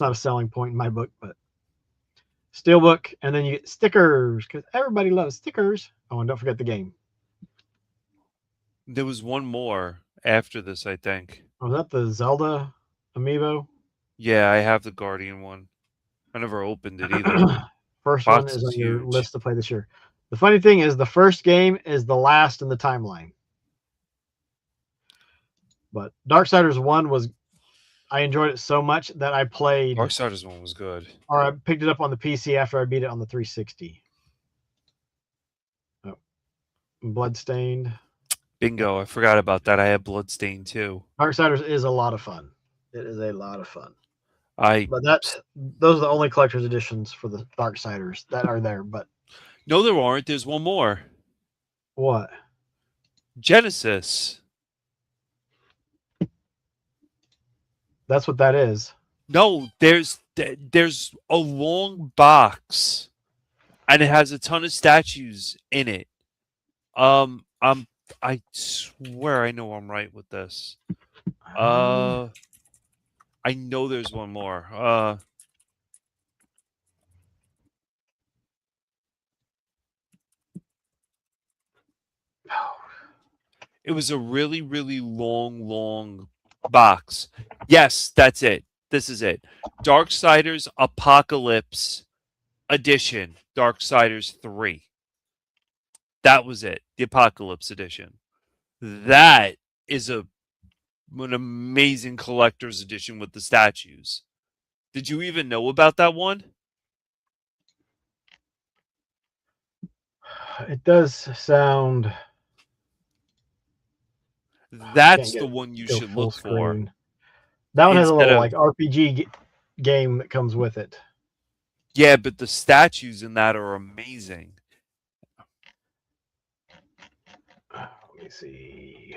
not a selling point in my book, but steelbook, and then you get stickers because everybody loves stickers. Oh, and don't forget the game. There was one more after this, I think. Was that the Zelda amiibo? Yeah, I have the Guardian one. I never opened it either. First Box one is is on your huge. list to play this year. The funny thing is, the first game is the last in the timeline. But Darksiders 1 was, I enjoyed it so much that I played, Darksiders one was good. or I picked it up on the PC after I beat it on the 360. Oh, Bloodstained. Bingo, I forgot about that. I had Bloodstained too. Darksiders is a lot of fun. It is a lot of fun. I But those are the only collector's editions for the Darksiders that are there. But No, there aren't. There's one more. what? Genesis. That's what that is. No, there's a long box, and it has a ton of statues in it. I swear I know I'm right with this. I know there's one more. It was a really, really long box. Yes, that's it. This is it. Darksiders Apocalypse Edition. Darksiders 3. That was it. The Apocalypse Edition. That is an amazing collector's edition with the statues. Did you even know about that one? It does sound. That's the one you should look for. That one has a Instead little of- RPG game that comes with it. Yeah, but the statues in that are amazing. Let me see.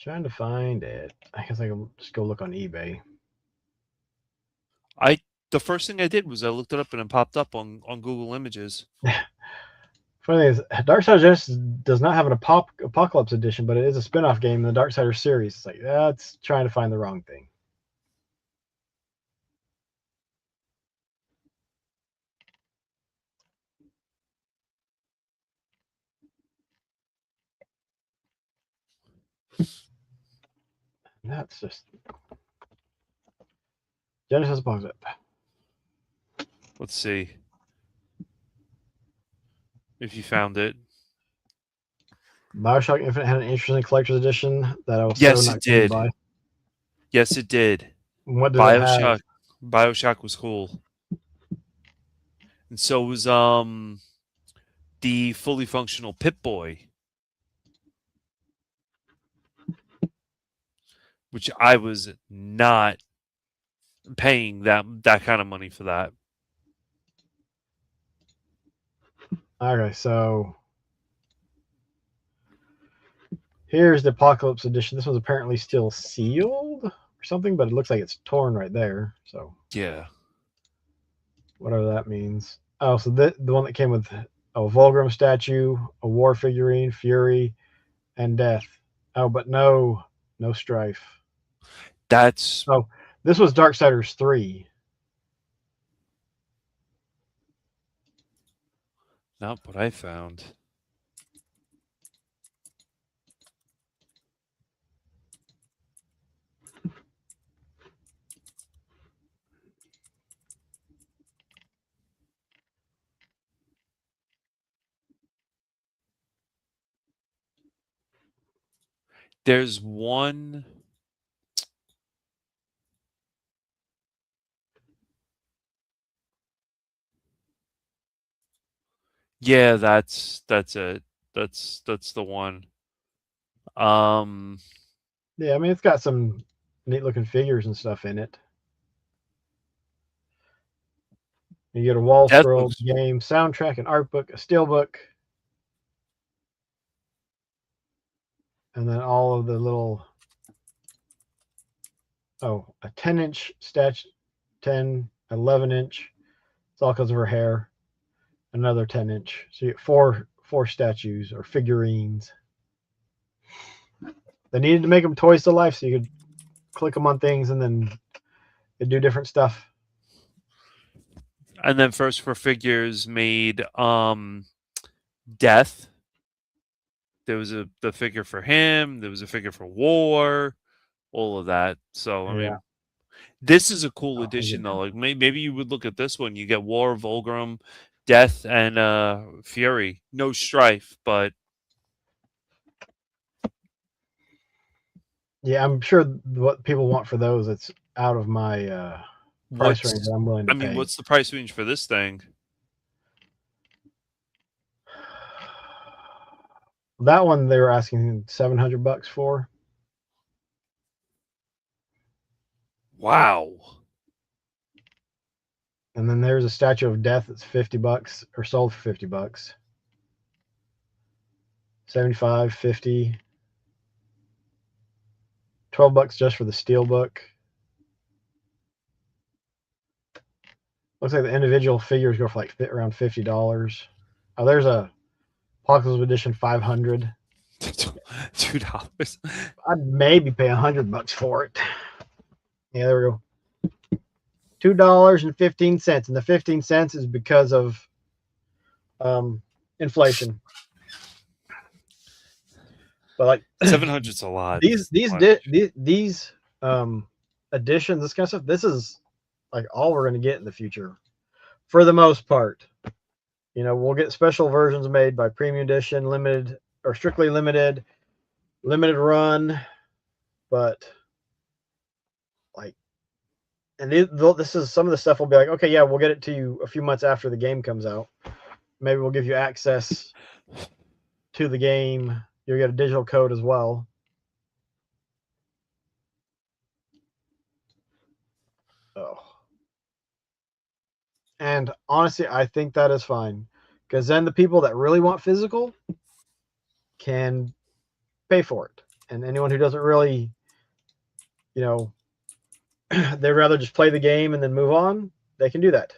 Trying to find it. I guess I can just go look on eBay. The first thing I did was I looked it up and it popped up on Google Images. Funny thing is, Darksiders Genesis does not have an Apocalypse edition, but it is a spin-off game in the Darksiders series. It's like, that's trying to find the wrong thing. That's just Genesis Apocalypse. Let's see if you found it. Bioshock Infinite had an interesting collector's edition that I was Yes, so not it keen to did. buy. Yes, it did. What did it have? Bioshock was cool. And so was the fully functional Pip-Boy, which I was not paying that kind of money for that. Okay, so here's the Apocalypse edition. This one's apparently still sealed or something, but it looks like it's torn right there. So Yeah. whatever that means. Oh, so the one that came with a Volgrim statue, a war figurine, Fury, and Death. Oh, but no Strife. That's Oh, this was Darksiders 3. not what I found. There's one. Yeah, that's it. That's the one. Um, Yeah, I mean, it's got some neat looking figures and stuff in it. You get a wall that scroll, looks game, soundtrack, an art book, a steel book, and then all of the little. Oh, a 10-inch statue, 10, 11-inch. It's all because of her hair. Another 10-inch. So you get four statues or figurines. They needed to make them toys to life so you could click them on things and then they do different stuff. and then First for Figures made Death. There was the figure for him. There was a figure for War. All of that. So I Yeah. mean, this is a cool Oh, addition though. Like maybe you would look at this one. You get War, Volgrim, Death, and Fury. No Strife, but yeah, I'm sure what people want for those, it's out of my price range what's that I'm willing to I mean, pay. what's the price range for this thing? That one they were asking $700 for. Wow. And then there's a statue of death that's $50 or sold for $50. 75, 50, $12 just for the steel book. Looks like the individual figures go for like around $50. Oh, there's a Apocalypse Edition 500. $2. I'd maybe pay $100 for it. Yeah, there we go. $2.15, and the 15 cents is because of inflation. But like 700's a lot. these That's a lot. these additions, this kind of stuff, this is like all we're going to get in the future, for the most part. You know, we'll get special versions made by Premium Edition, limited or strictly limited run, but like, and this is some of the stuff we'll be like, okay, yeah, we'll get it to you a few months after the game comes out. Maybe we'll give you access to the game. You'll get a digital code as well. Oh. And honestly, I think that is fine, because then the people that really want physical can pay for it. And anyone who doesn't really, you know, they'd rather just play the game and then move on, they can do that.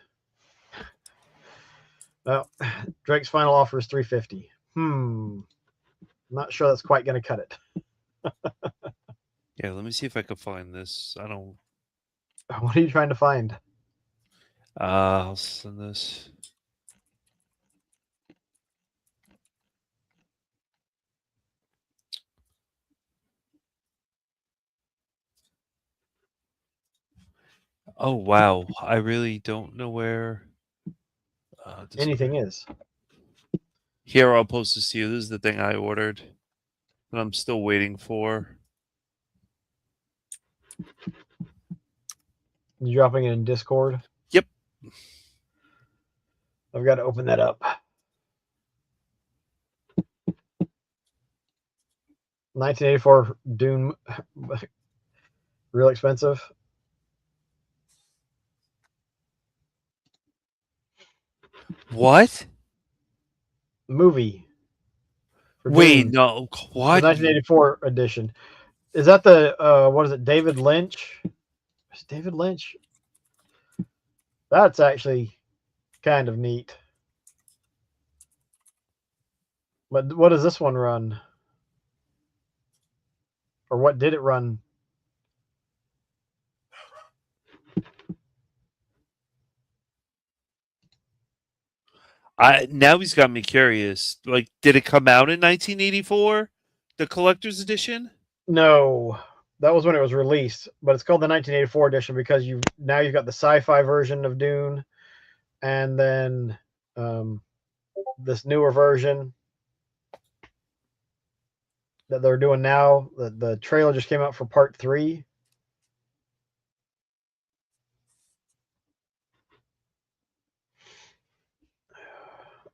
Well, Drake's final offer is $350. I'm not sure that's quite going to cut it. Yeah, let me see if I can find this. I don't. What are you trying to find? I'll send this. Oh wow, I really don't know where. Anything is. Here, I'll post this to you. This is the thing I ordered that I'm still waiting for. You dropping it in Discord? Yep. I've got to open that up. 1984 Dune, real expensive. What? Movie. For Wait, Dune. no. The What? 1984 edition. Is that the what is it? David Lynch? Is David Lynch? That's actually kind of neat. But what does this one run? Or what did it run? Now he's got me curious. Like, did it come out in 1984? The collector's edition? No, that was when it was released, but it's called the 1984 edition because you've got the sci-fi version of Dune, and then this newer version that they're doing now. The trailer just came out for part 3.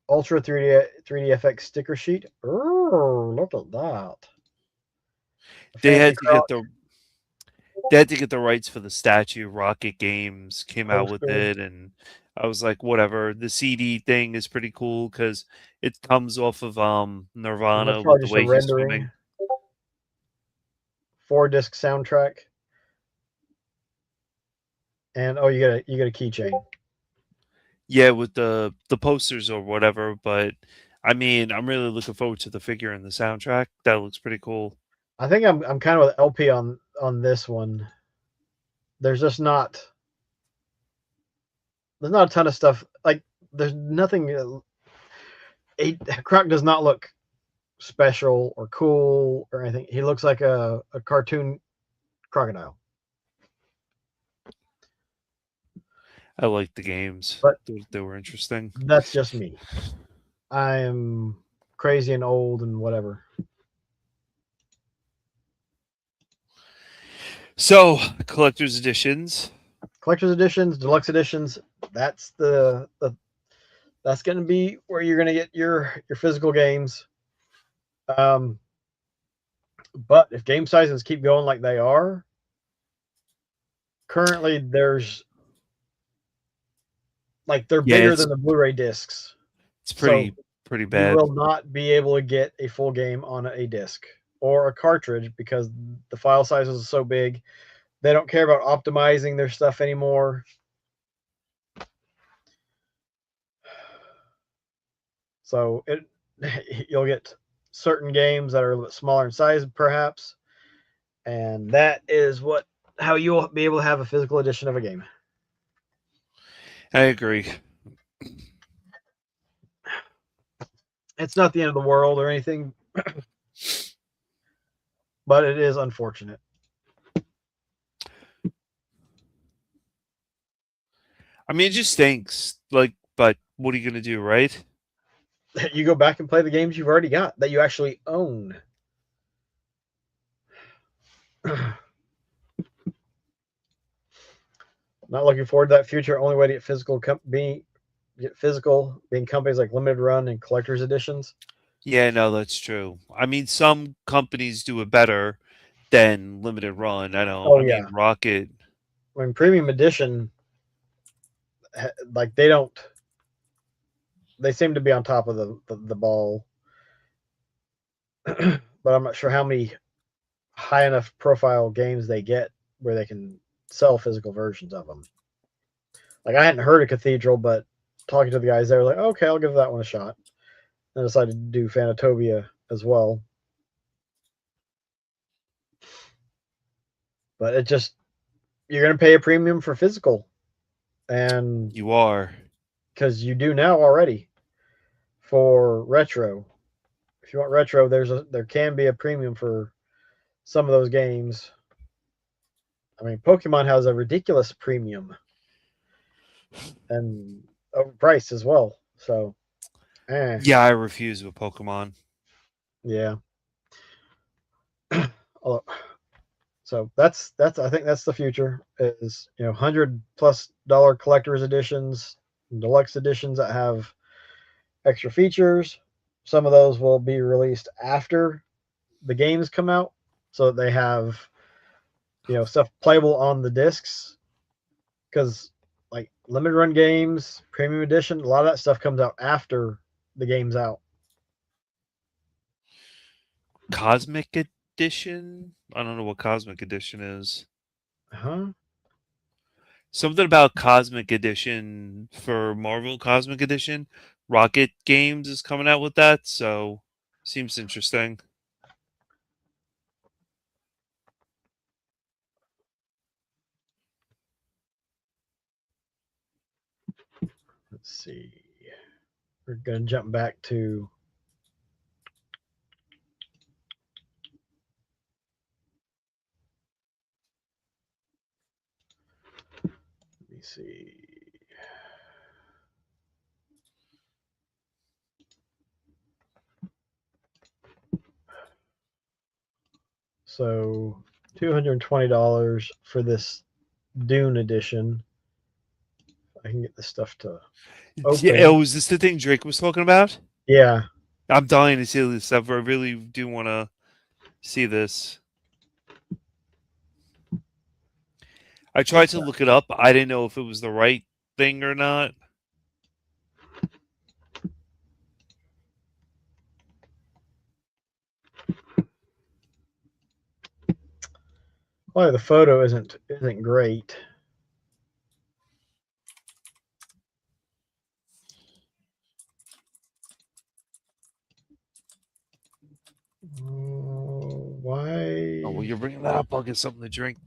Ultra 3D FX sticker sheet. Oh, look at that. They Fancy had to get croc. the they had to get the rights for the statue. Rocket Games came Oh, out with sure. it, and I was like, whatever. The CD thing is pretty cool because it comes off of And that's Nirvana with probably the just a way he's swimming. rendering. 4-disc soundtrack. And oh, you get a keychain. Yeah, with the posters or whatever. But I mean, I'm really looking forward to the figure and the soundtrack. That looks pretty cool. I think I'm kind of with LP on this one. There's just not there's not a ton of stuff like there's nothing. Croc does not look special or cool or anything. He looks like a cartoon crocodile. I liked the games. But They were interesting. that's just me. I am crazy and old and whatever. So, collector's editions. Collector's editions, deluxe editions. That's that's going to be where you're going to get your physical games. But if game sizes keep going like they are, currently there's like they're Yeah, bigger than the Blu-ray discs. it's So pretty you bad. will not be able to get a full game on a disc or a cartridge because the file sizes are so big. They don't care about optimizing their stuff anymore. So you'll get certain games that are a little bit smaller in size, perhaps, and that is how you'll be able to have a physical edition of a game. I agree. It's not the end of the world or anything, but it is unfortunate. I mean, it just stinks. Like, but what are you gonna do, right? You go back and play the games you've already got that you actually own. Not looking forward to that future. Only way to get physical being companies like Limited Run and collector's editions. Yeah, no, that's true. I mean, some companies do it better than limited run. I know. Oh I mean, yeah, Rocket. when premium edition, like they don't, they seem to be on top of the ball, but I'm not sure how many high enough profile games they get where they can sell physical versions of them. Like I hadn't heard of Cathedral, but talking to the guys, they were like, okay, I'll give that one a shot. And I decided to do Phanatopia as well. But it just, you're going to pay a premium for physical. And You are. because you do now already for retro. If you want retro, there can be a premium for some of those games. I mean, Pokemon has a ridiculous premium and price as well. So, Yeah, I refuse with Pokemon. yeah. So that's I think that's the future is $100+ collector's editions, deluxe editions that have extra features. Some of those will be released after the games come out, so that they have stuff playable on the discs. Because like limited run games, premium edition, a lot of that stuff comes out after the game's out. Cosmic Edition? I don't know what Cosmic Edition is. Huh? Something about Cosmic Edition for Marvel Cosmic Edition. Rocket Games is coming out with that, so seems interesting. Let's see. We're gonna jump back to let me see. So $220 for this Dune edition. I can get this stuff to open. Yeah, oh, is this the thing Drake was talking about? Yeah. I'm dying to see this stuff. I really do want to see this. I tried to look it up. I didn't know if it was the right thing or not. Well, the photo isn't great. Why? Oh, well, you're bringing that up. I'll get something to drink.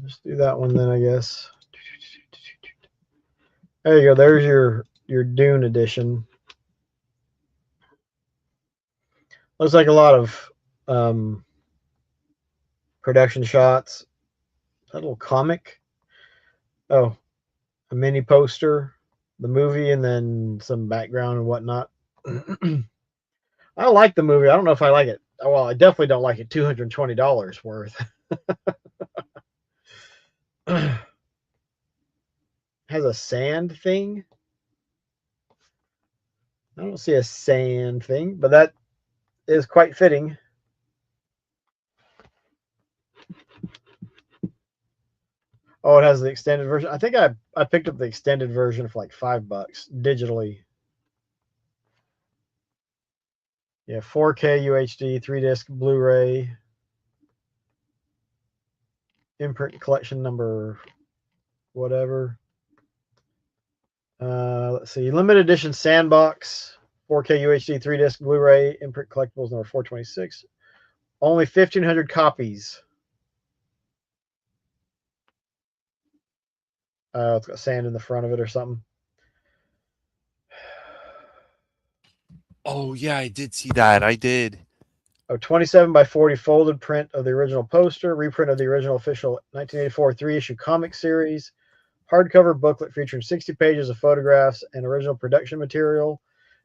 Just do that one then, I guess. There you go. There's your Dune edition. Looks like a lot of production shots. That little comic. Oh, a mini poster, the movie, and then some background and whatnot. I like the movie. I don't know if I like it. Well, I definitely don't like it. $220 worth. Has a sand thing. I don't see a sand thing, but that is quite fitting. Oh, it has the extended version. I think I picked up the extended version for like $5 digitally. Yeah, 4K UHD, 3-disc Blu-ray, imprint collection number, whatever. Let's see, limited edition sandbox, 4K UHD, 3-disc Blu-ray, imprint collectibles number 426. Only 1,500 copies. It's got sand in the front of it or something. Oh, yeah, I did see that. I did. A 27 by 40 folded print of the original poster, reprint of the original official 1984 3-issue comic series, hardcover booklet featuring 60 pages of photographs and original production material,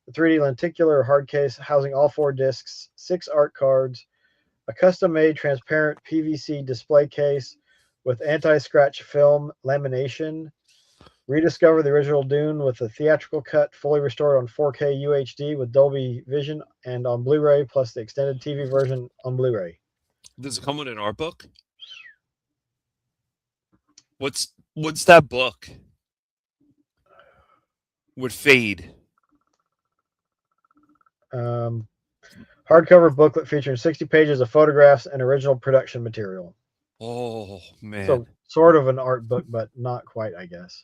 the 3D lenticular hard case housing all 4 discs, 6 art cards, a custom-made transparent PVC display case with anti-scratch film lamination, rediscover the original Dune with a theatrical cut, fully restored on 4K UHD with Dolby Vision and on Blu-ray, plus the extended TV version on Blu-ray. Does it come with an art book? What's that book? Would fade. Hardcover booklet featuring 60 pages of photographs and original production material. Oh, man. So sort of an art book, but not quite, I guess.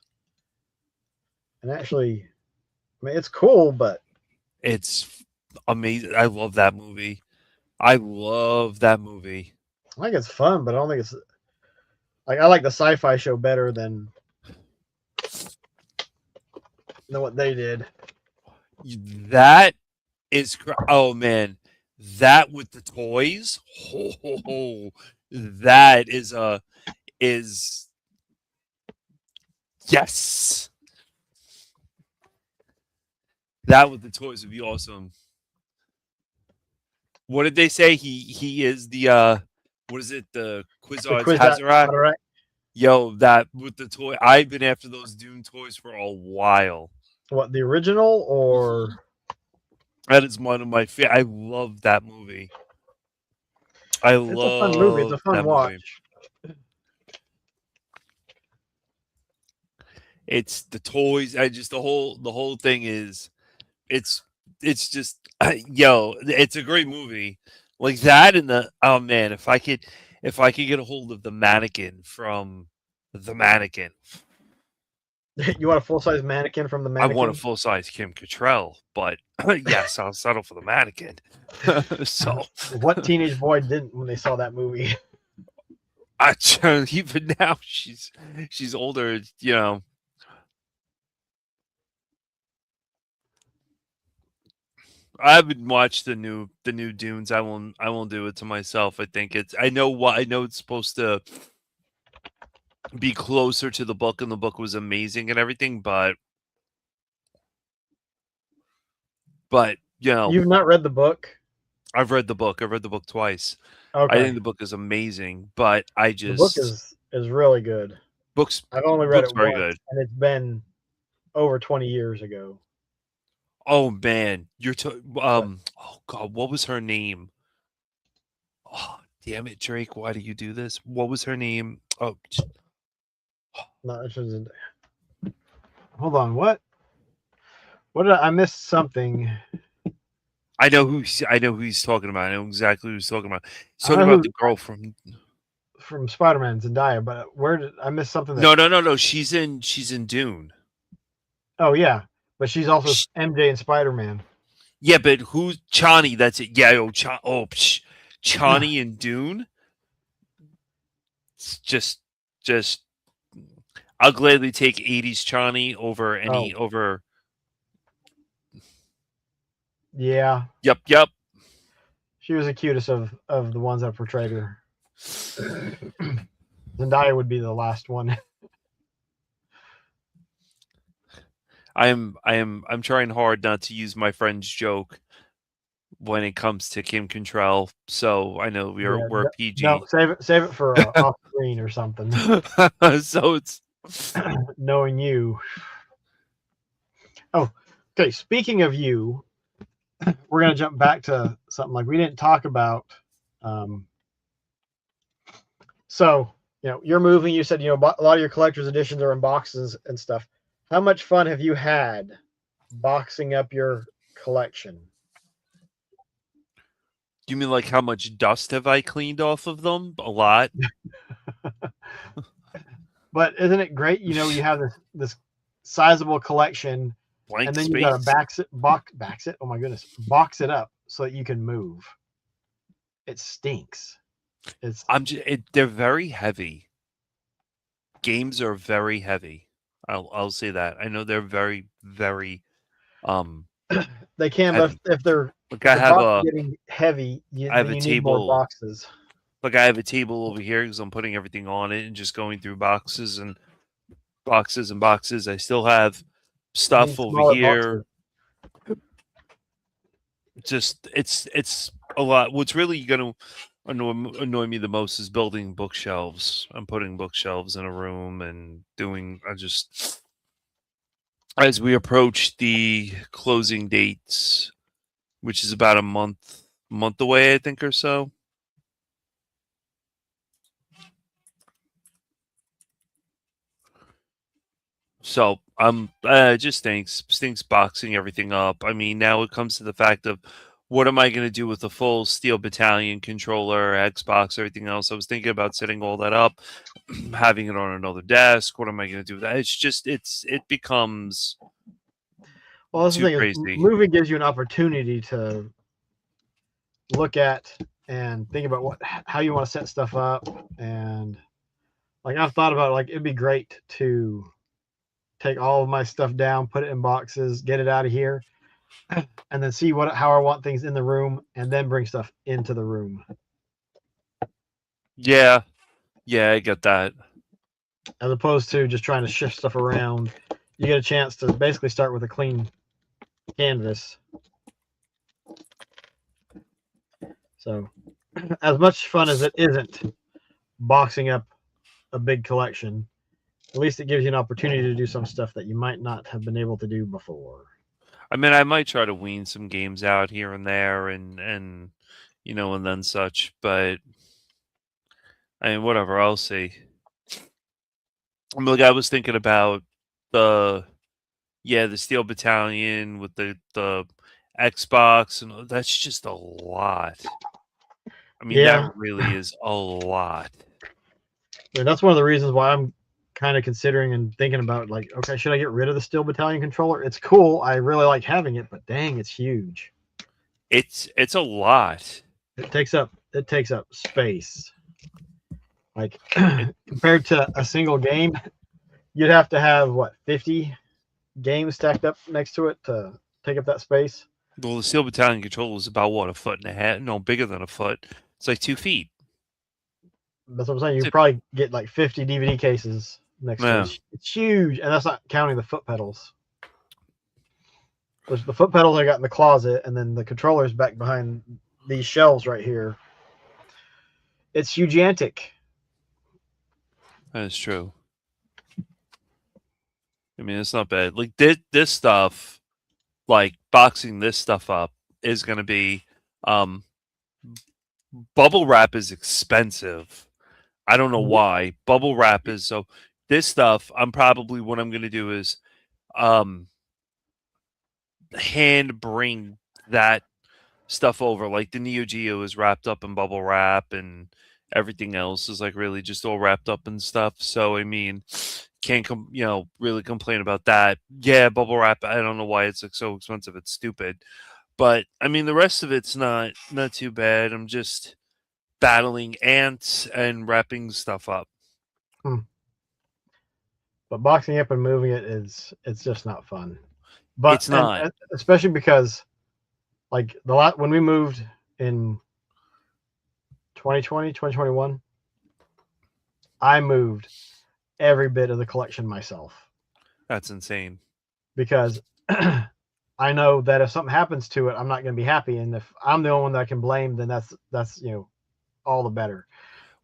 And actually, I mean, it's cool, but it's amazing. I love that movie. I love that movie. I think it's fun, but I don't think it's like I like the sci-fi show better than what they did. That is oh man, that with the toys. That is yes. That with the toys would be awesome. What did they say? He is the what is it? The Kwisatz Haderach? Yo, that with the toy. I've been after those Dune toys for a while. What, the original or? That is one of my favorite. I love that movie. It's a fun movie. It's a fun watch. It's the toys. The whole thing is, it's just yo. It's a great movie. Like that and the oh man, if I could get a hold of the mannequin from the mannequin. You want a full-size mannequin from the mannequin? I want a full-size Kim Cattrall, but yes, I'll settle for the mannequin. So, what teenage boy didn't when they saw that movie? Even now, she's older. You know, I haven't watched the new Dunes. I won't do it to myself. I know it's supposed to be closer to the book, and the book was amazing and everything, but you know, You've not read the book? I've read the book. I've read the book twice. I Okay. think the book is amazing, but I The book just is really good. books I've only read books it very once, good. and it's been over 20 years ago. Oh man, But oh god, what was her name? Oh, damn it, Drake, why do you do this? What was her name? Oh, not interested. Hold on, what? What did I missed something? I know who he's talking about. I know exactly who he's talking about. He's I don't talking know about who the girl from from Spider-Man Zendaya, but where did I miss something that? No. She's in Dune. Oh yeah, but she's also Sh- MJ in Spider-Man. Yeah, but who's Chani? That's it. Yeah, Chani and Dune. It's just. I'll gladly take '80s Chani over any Oh over. yeah, Yep. she was the cutest of the ones that portrayed her. Zendaya would be the last one. I'm trying hard not to use my friend's joke when it comes to Kim Cattrall. So I know Yeah, we're no, PG. save it for off screen or something. So it's Knowing you. Oh, okay. Speaking of you, we're gonna jump back to something like we didn't talk about. Um, so you're moving. You said a lot of your collector's editions are in boxes and stuff. How much fun have you had boxing up your collection? you mean like how much dust have I cleaned off of them? A lot. But isn't it great? You have this sizable collection, Blank and then you got to space. box it. Oh my goodness, box it up so that you can move. It stinks. It's They're very heavy. Games are very heavy. I'll say that. I know they're very very they can, but heavy. if they're Like if the box is getting heavy, I have then a you need more table. boxes. Like I have a table over here because I'm putting everything on it and just going through boxes and boxes and boxes. I still have You stuff need over smaller here. boxes. Just it's a lot. What's really going to annoy me the most is building bookshelves. I'm putting bookshelves in a room and doing. I just as we approach the closing dates, which is about a month away, I think, or so. So it just stinks boxing everything up. I mean, now it comes to the fact of what am I going to do with the full Steel Battalion controller, Xbox, everything else. I was thinking about setting all that up, having it on another desk. What am I going to do with that? It's just it becomes Well, that's the too thing is, crazy. moving gives you an opportunity to look at and think about how you want to set stuff up, and like I've thought about like it'd be great to take all of my stuff down, put it in boxes, get it out of here, and then see how I want things in the room, and then bring stuff into the room. Yeah, I get that. As opposed to just trying to shift stuff around, you get a chance to basically start with a clean canvas. So, as much fun as it isn't boxing up a big collection, at least it gives you an opportunity to do some stuff that you might not have been able to do before. I mean, I might try to wean some games out here and there, and and then such. But I mean, whatever. I'll see. I mean, like I was thinking about the the Steel Battalion with the Xbox, and that's just a lot. I mean, Yeah, that really is a lot. and that's one of the reasons why I'm kind of considering and thinking about like, okay, should I get rid of the Steel Battalion controller? It's cool. I really like having it, but dang, it's huge. It's a lot. It takes up space. Like It, compared to a single game, you'd have to have what 50 games stacked up next to it to take up that space. well, the Steel Battalion controller is about what, a foot and a half? No, bigger than a foot. It's like 2 feet. That's what I'm saying. You It's probably get like 50 DVD cases next to yeah. it. It's huge, and that's not counting the foot pedals. There's the foot pedals I got in the closet, and then the controller's back behind these shelves right here. It's gigantic. That is true. I mean, it's not bad. Like this stuff, like boxing this stuff up is going to be um bubble wrap is expensive. I don't know why. Bubble wrap is so this stuff I'm probably what I'm going to do is um hand bring that stuff over. Like the Neo Geo is wrapped up in bubble wrap and everything else is like really just all wrapped up and stuff. So I mean, can't really complain about that. Yeah, bubble wrap. I don't know why it's like so expensive. It's stupid. But I mean, the rest of it's not too bad. I'm just battling ants and wrapping stuff up. But boxing up and moving it's just not fun. But It's not. and especially because like when we moved in 2020, 2021, I moved every bit of the collection myself. That's insane. Because I know that if something happens to it, I'm not going to be happy, and if I'm the only one that I can blame, then that's all the better.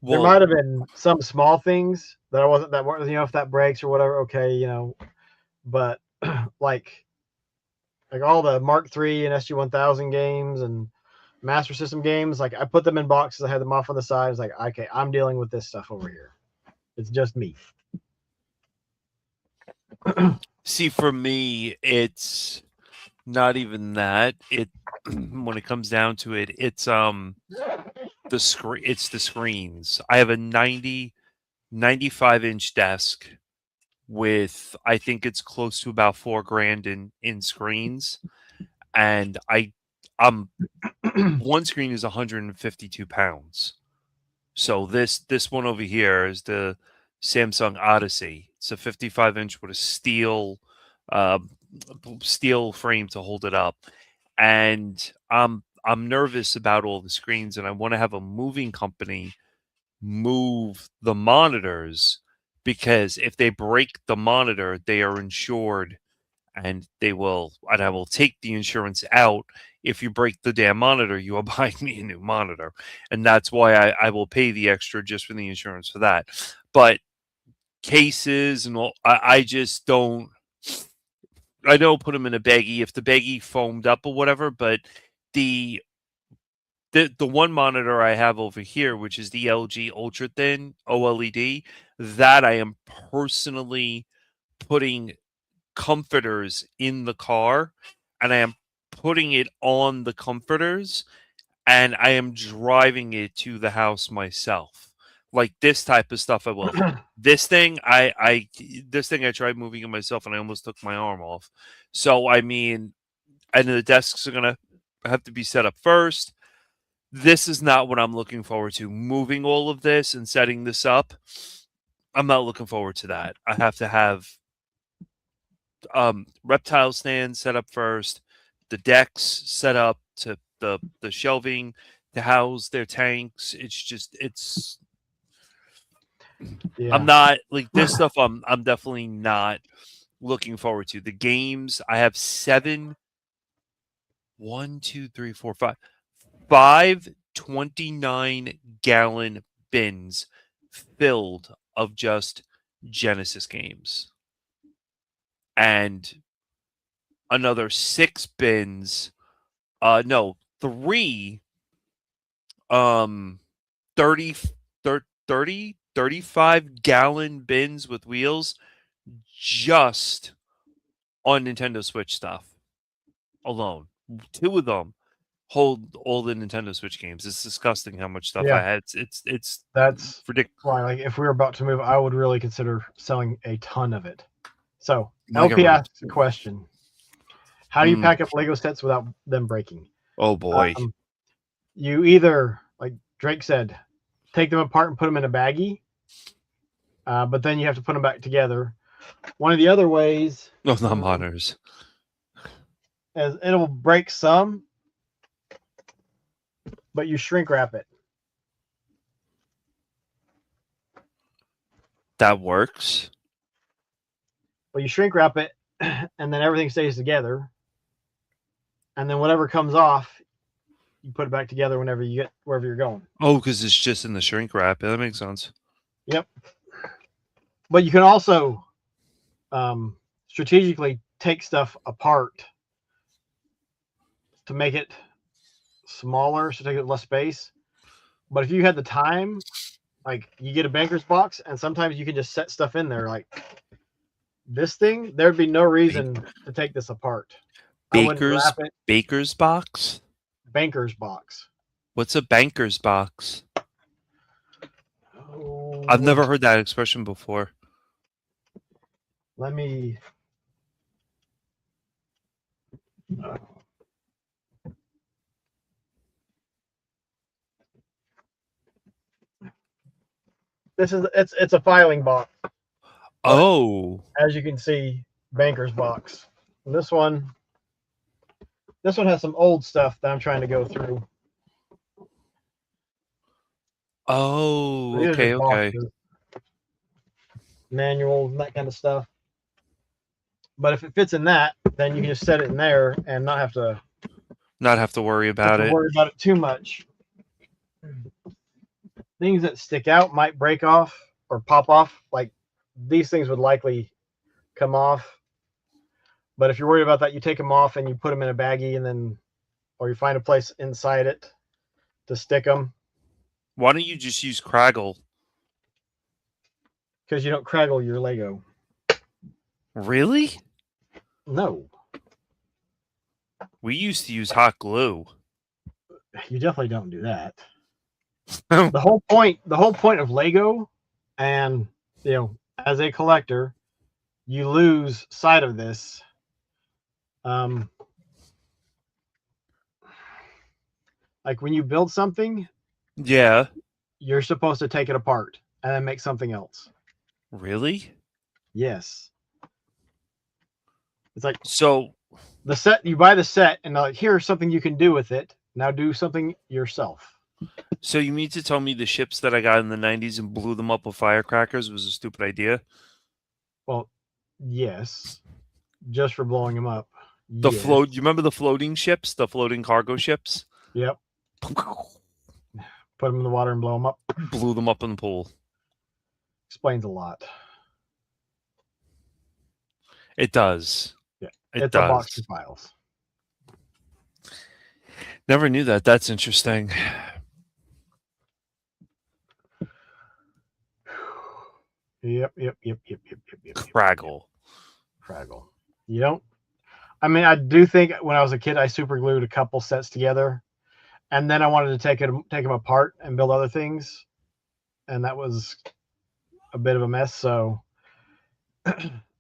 There Well, might have been some small things that I wasn't that if that breaks or whatever, okay, but like all the Mark III and SG-1000 games and Master System games, like I put them in boxes. I had them off on the side. It's like, okay, I'm dealing with this stuff over here. It's just me. see, for me, it's not even that. It when it comes down to it, it's the screen. It's the screens. I have a 95-inch desk with I think it's close to about $4,000 in screens, and I'm one screen is 152 pounds. So this one over here is the Samsung Odyssey. It's a 55-inch with a uh, steel frame to hold it up, and I'm nervous about all the screens, and I want to have a moving company move the monitors because if they break the monitor, they are insured and I will take the insurance out. If you break the damn monitor, you are buying me a new monitor. And that's why I will pay the extra just for the insurance for that. But cases and all, I just don't. I don't put them in a baggie if the baggie foamed up or whatever. But the the one monitor I have over here, which is the LG Ultra Thin OLED, that I am personally putting comforters in the car, and I am putting it on the comforters, and I am driving it to the house myself. Like this type of stuff, I will. This thing, this thing, I tried moving it myself, and I almost took my arm off. So I mean, and the desks are gonna have to be set up first. This is not what I'm looking forward to. Moving all of this and setting this up, I'm not looking forward to that. I have to have reptile stands set up first, the decks set up to the shelving to house their tanks. Yeah. I'm not like this stuff. I'm definitely not looking forward to the games. I have 5 29-gallon bins filled of just Genesis games. And another 6 bins, no, 3, 30, 35-gallon bins with wheels just on Nintendo Switch stuff alone. 2 of them hold all the Nintendo Switch games. It's disgusting how much stuff I had. It's That's ridiculous. why, like, if we were about to move, I would really consider selling a ton of it. So Like LP asks a question: how do you pack up Lego sets without them breaking? Oh boy. You either, like Drake said, take them apart and put them in a baggie, but then you have to put them back together. One of the other ways, No, not monitors. is it'll break some, but you shrink wrap it. That works. Well, you shrink wrap it, and then everything stays together. and then whatever comes off, you put it back together whenever you get wherever you're going. Oh, because it's just in the shrink wrap. Yeah, that makes sense. Yep. But you can also strategically take stuff apart to make it smaller, so take up less space. But if you had the time, like you get a banker's box, and sometimes you can just set stuff in there. Like this thing, there'd be no reason to take this apart. I wouldn't wrap it. Baker's box? Banker's box. What's a banker's box? Oh, I've never heard that expression before. Let me. This is it's a filing box. Oh, As you can see, banker's box. And this one has some old stuff that I'm trying to go through. oh, These are okay, just okay. boxes, manuals and that kind of stuff. But if it fits in that, then you can just set it in there and not have to worry about it. worry about it too much. Things that stick out might break off or pop off. Like these things would likely come off. But if you're worried about that, you take them off and you put them in a baggie, and then, or you find a place inside it to stick them. Why don't you just use Craggle? Because you don't craggle your Lego. Really? No, We used to use hot glue. you definitely don't do that. The whole point of Lego, and as a collector, you lose sight of this. Like when you build something, Yeah. you're supposed to take it apart and then make something else. Really? Yes. It's like So, the set, you buy the set and like, here's something you can do with it. Now do something yourself. so you mean to tell me the ships that I got in the 90s and blew them up with firecrackers was a stupid idea? Well, yes. Just for blowing them up. You remember the floating ships, the floating cargo ships? Yep. Put them in the water and blow them up. Blew them up in the pool. Explains a lot. It does. Yeah. It It's does. a box of files. Never knew that. That's interesting. Yep. Craggle. Craggle. You don't. I mean, I do think when I was a kid, I super glued a couple sets together, and then I wanted to take them apart and build other things, and that was a bit of a mess. So,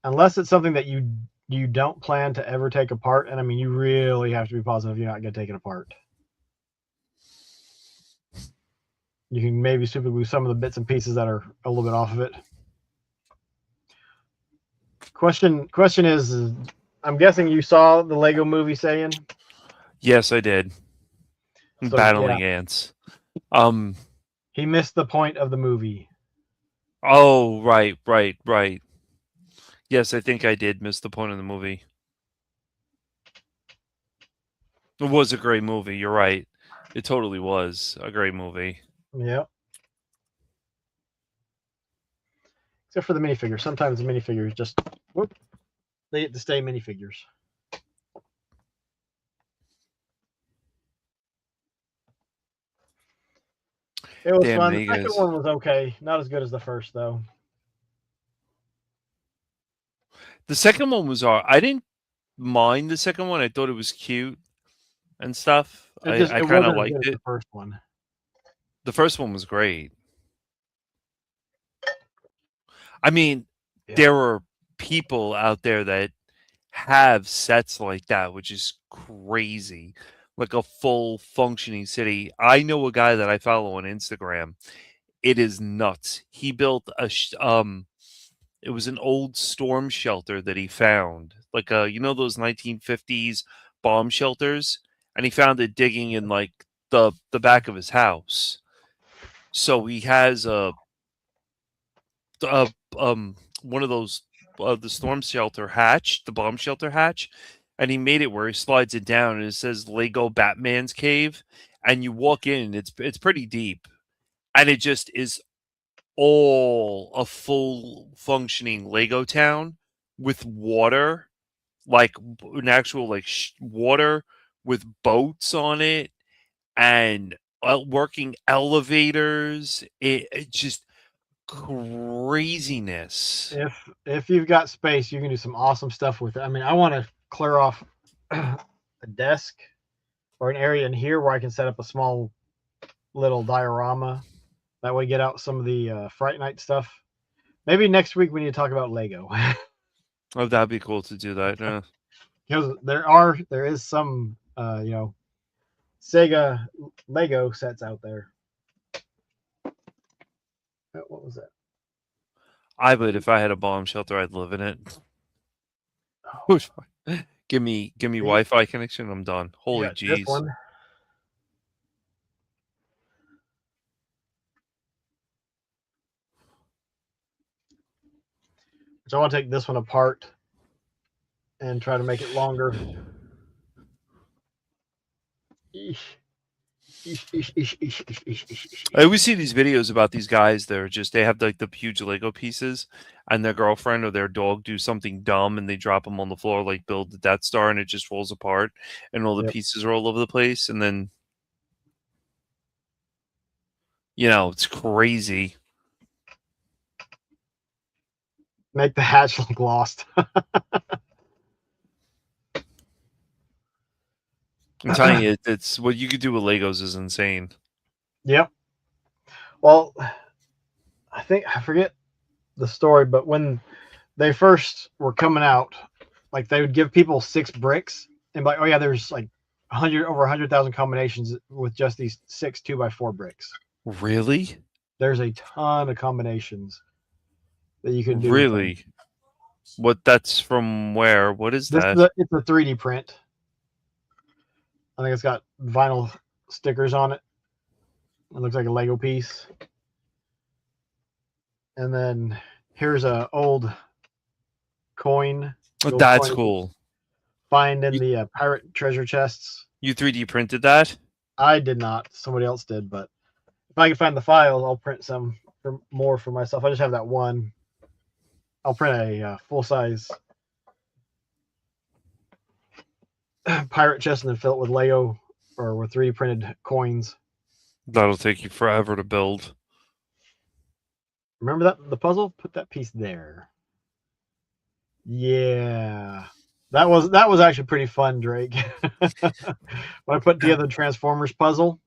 unless it's something that you don't plan to ever take apart, and I mean, you really have to be positive you're not going to take it apart. You can maybe super glue some of the bits and pieces that are a little bit off of it. Question is, I'm guessing you saw the Lego movie saying? Yes, I did. So, Battling ants. He missed the point of the movie. Oh, right. Yes, I think I did miss the point of the movie. It was a great movie. You're right. It totally was a great movie. Yep. Except for the minifigures. Sometimes the minifigures just they get to stay minifigures. It was fun. The second one was okay. Not as good as the first, though. The second one was all right. I didn't mind the second one. I thought it was cute and stuff. I kind of liked it. The first one. The first one was great. I mean, there are people out there that have sets like that, which is crazy. Like a full functioning city. I know a guy that I follow on Instagram. It is nuts. He built it was an old storm shelter that he found. Like those 1950s bomb shelters, and he found it digging in like the back of his house. So he has one of those the storm shelter hatch, the bomb shelter hatch, and he made it where he slides it down and it says Lego Batman's Cave, and you walk in, it's pretty deep, and it just is all a full functioning Lego town with water, like an actual like water with boats on it and working elevators. It just craziness. If you've got space, you can do some awesome stuff with it. I mean, I want to clear off a desk or an area in here where I can set up a small little diorama. That way, get out some of the Fright Night stuff. Maybe next week we need to talk about Lego. Oh, that'd be cool to do that. Because there is some Sega Lego sets out there. What was that? I would, if I had a bomb shelter, I'd live in it. Give me Wi-Fi connection. I'm done. Holy jeez. So I want to take this one apart and try to make it longer. I always see these videos about these guys. They have like the huge Lego pieces, and their girlfriend or their dog do something dumb, and they drop them on the floor, like build the Death Star, and it just falls apart, and all the pieces are all over the place, and then it's crazy. Make the hatch look lost. I'm telling you, it's what you could do with Legos is insane. Yep. Well, I forget the story, but when they first were coming out, like they would give people 6 bricks and be like, oh yeah, there's like over 100,000 combinations with just these 6 2x4 bricks. Really? There's a ton of combinations that you can do. Really? What? That's from where? What is that? It's a 3D print. I think it's got vinyl stickers on it. It looks like a Lego piece. And then here's a old coin. That's cool. Find in the pirate treasure chests. You 3D printed that? I did not. Somebody else did, but if I can find the files, I'll print some more for myself. I just have that one. I'll print a full-size pirate chest and then fill it with Lego or with 3D printed coins. That'll take you forever to build. Remember the puzzle? Put that piece there. Yeah. That was actually pretty fun, Drake. When I put together the Transformers puzzle.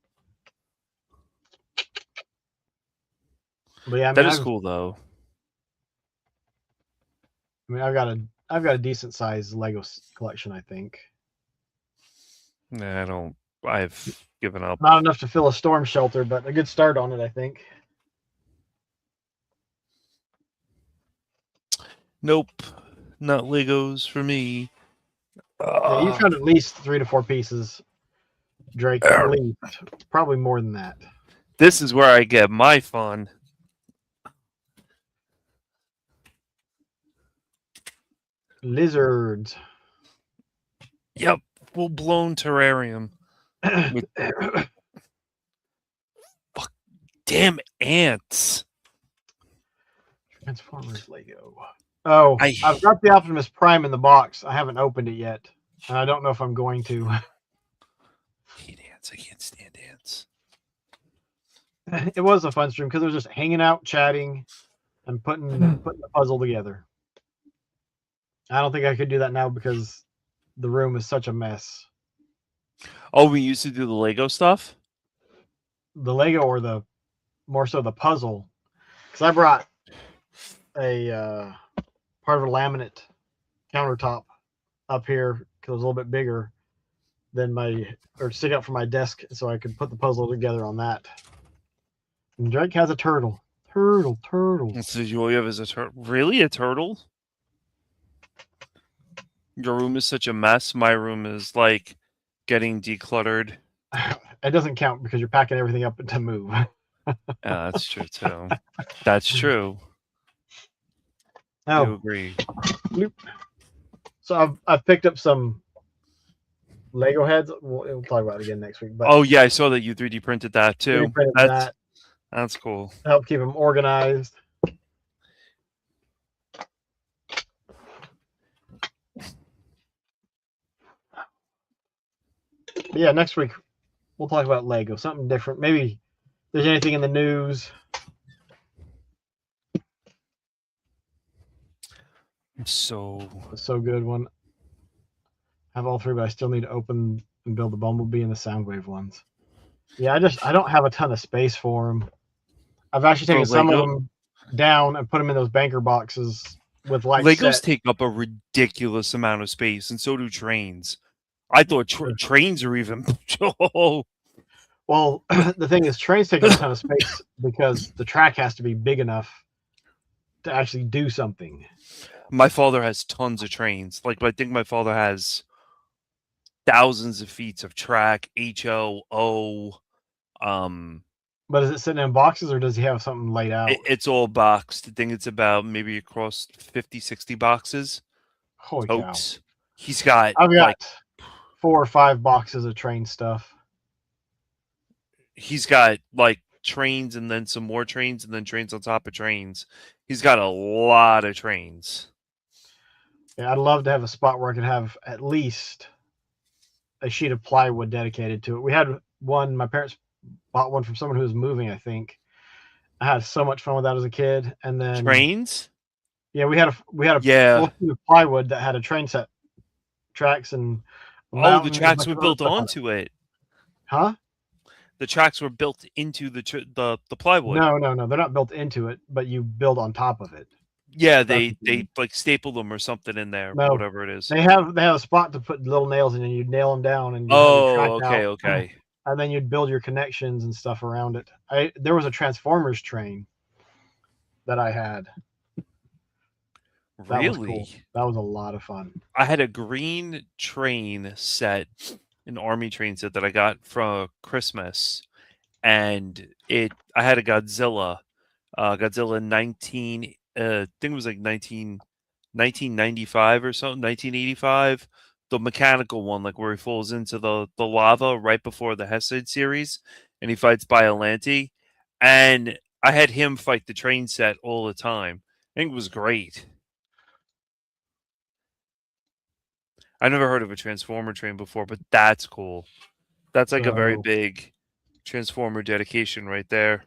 But yeah, that is cool though. I mean, I've got a decent sized Lego collection, I think. Nah, I've given up. Not enough to fill a storm shelter, but a good start on it, I think. Nope, not Legos for me. Yeah, you found at least 3 to 4 pieces, Drake. At least, probably more than that. This is where I get my fun. Lizards. Yep, full-blown terrarium. Fuck, damn ants. Transformers Lego. Oh, I've got the Optimus Prime in the box. I haven't opened it yet, and I don't know if I'm going to. I hate ants. I can't stand ants. It was a fun stream because it was just hanging out, chatting, and putting the puzzle together. I don't think I could do that now because the room is such a mess. Oh, we used to do the Lego stuff? The Lego or more so the puzzle. Because I brought a part of a laminate countertop up here because it was a little bit bigger than stick out from my desk so I could put the puzzle together on that. And Drake has a turtle. Turtle. So all you have is a turtle. Really? A turtle? Your room is such a mess. My room is like getting decluttered. It doesn't count because you're packing everything up to move. Yeah, that's true too. That's true. Oh, I agree. So I've picked up some Lego heads. We'll talk about it again next week. But Oh yeah, I saw that you 3D printed that too. 3D printed That's that cool. to help keep them organized. But yeah, next week we'll talk about Lego, something different. Maybe if there's anything in the news. So It's so good one. I have all three, but I still need to open and build the Bumblebee and the Soundwave ones. Yeah, I don't have a ton of space for them. I've actually taken some of them down and put them in those banker boxes with Legos set. take up a ridiculous amount of space, and so do trains. I thought trains are even. Well, the thing is, trains take up a ton of space because the track has to be big enough to actually do something. My father has tons of trains. Like, I think my father has thousands of feet of track, HO. But is it sitting in boxes or does he have something laid out? It's all boxed. I think it's about maybe across 50, 60 boxes. Holy totes. cow. He's got I've got like 4 or 5 boxes of train stuff. He's got like trains and then some more trains and then trains on top of trains. He's got a lot of trains. Yeah, I'd love to have a spot where I could have at least a sheet of plywood dedicated to it. We had one, my parents bought one from someone who was moving, I think. I had so much fun with that as a kid. And then trains? Yeah, we had a full sheet of plywood that had a train set tracks and the tracks were built onto it. Huh? The tracks were built into the plywood. No, they're not built into it, but you build on top of it. Yeah, they like staple them or something in there, or whatever it is. They have a spot to put little nails in, and you nail them down, and you okay. And then you'd build your connections and stuff around it. There was a Transformers train that I had. That was cool. That was a lot of fun. I had a green train set, an army train set that I got for Christmas, and I had a Godzilla 19 I think it was like 1995 or something, 1985, the mechanical one, like where he falls into the lava right before the Hesed series and he fights Biollante, and I had him fight the train set all the time. I think it was great. I never heard of a Transformer train before, but that's cool. That's like a very big Transformer dedication right there.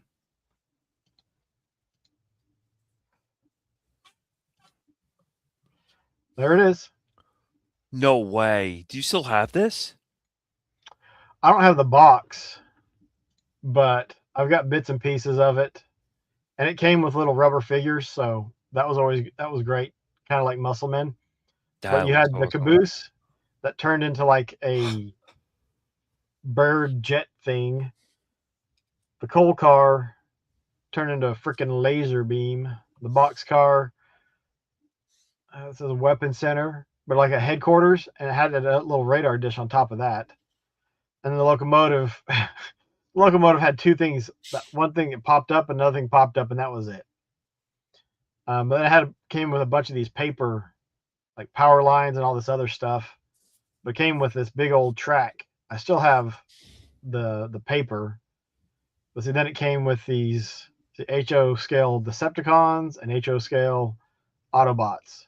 There it is. No way. Do you still have this? I don't have the box, but I've got bits and pieces of it. And it came with little rubber figures, so that was great. Kind of like Muscle Men. But you had the caboose that turned into like a bird jet thing. The coal car turned into a freaking laser beam. The box car, this is a weapon center, but like a headquarters, and it had a little radar dish on top of that. And the locomotive, had 2 things. One thing that popped up, another thing popped up, and that was it. But it came with a bunch of these paper, like power lines and all this other stuff. But it came with this big old track. I still have the paper, but see, then it came with these HO scale Decepticons and HO scale Autobots.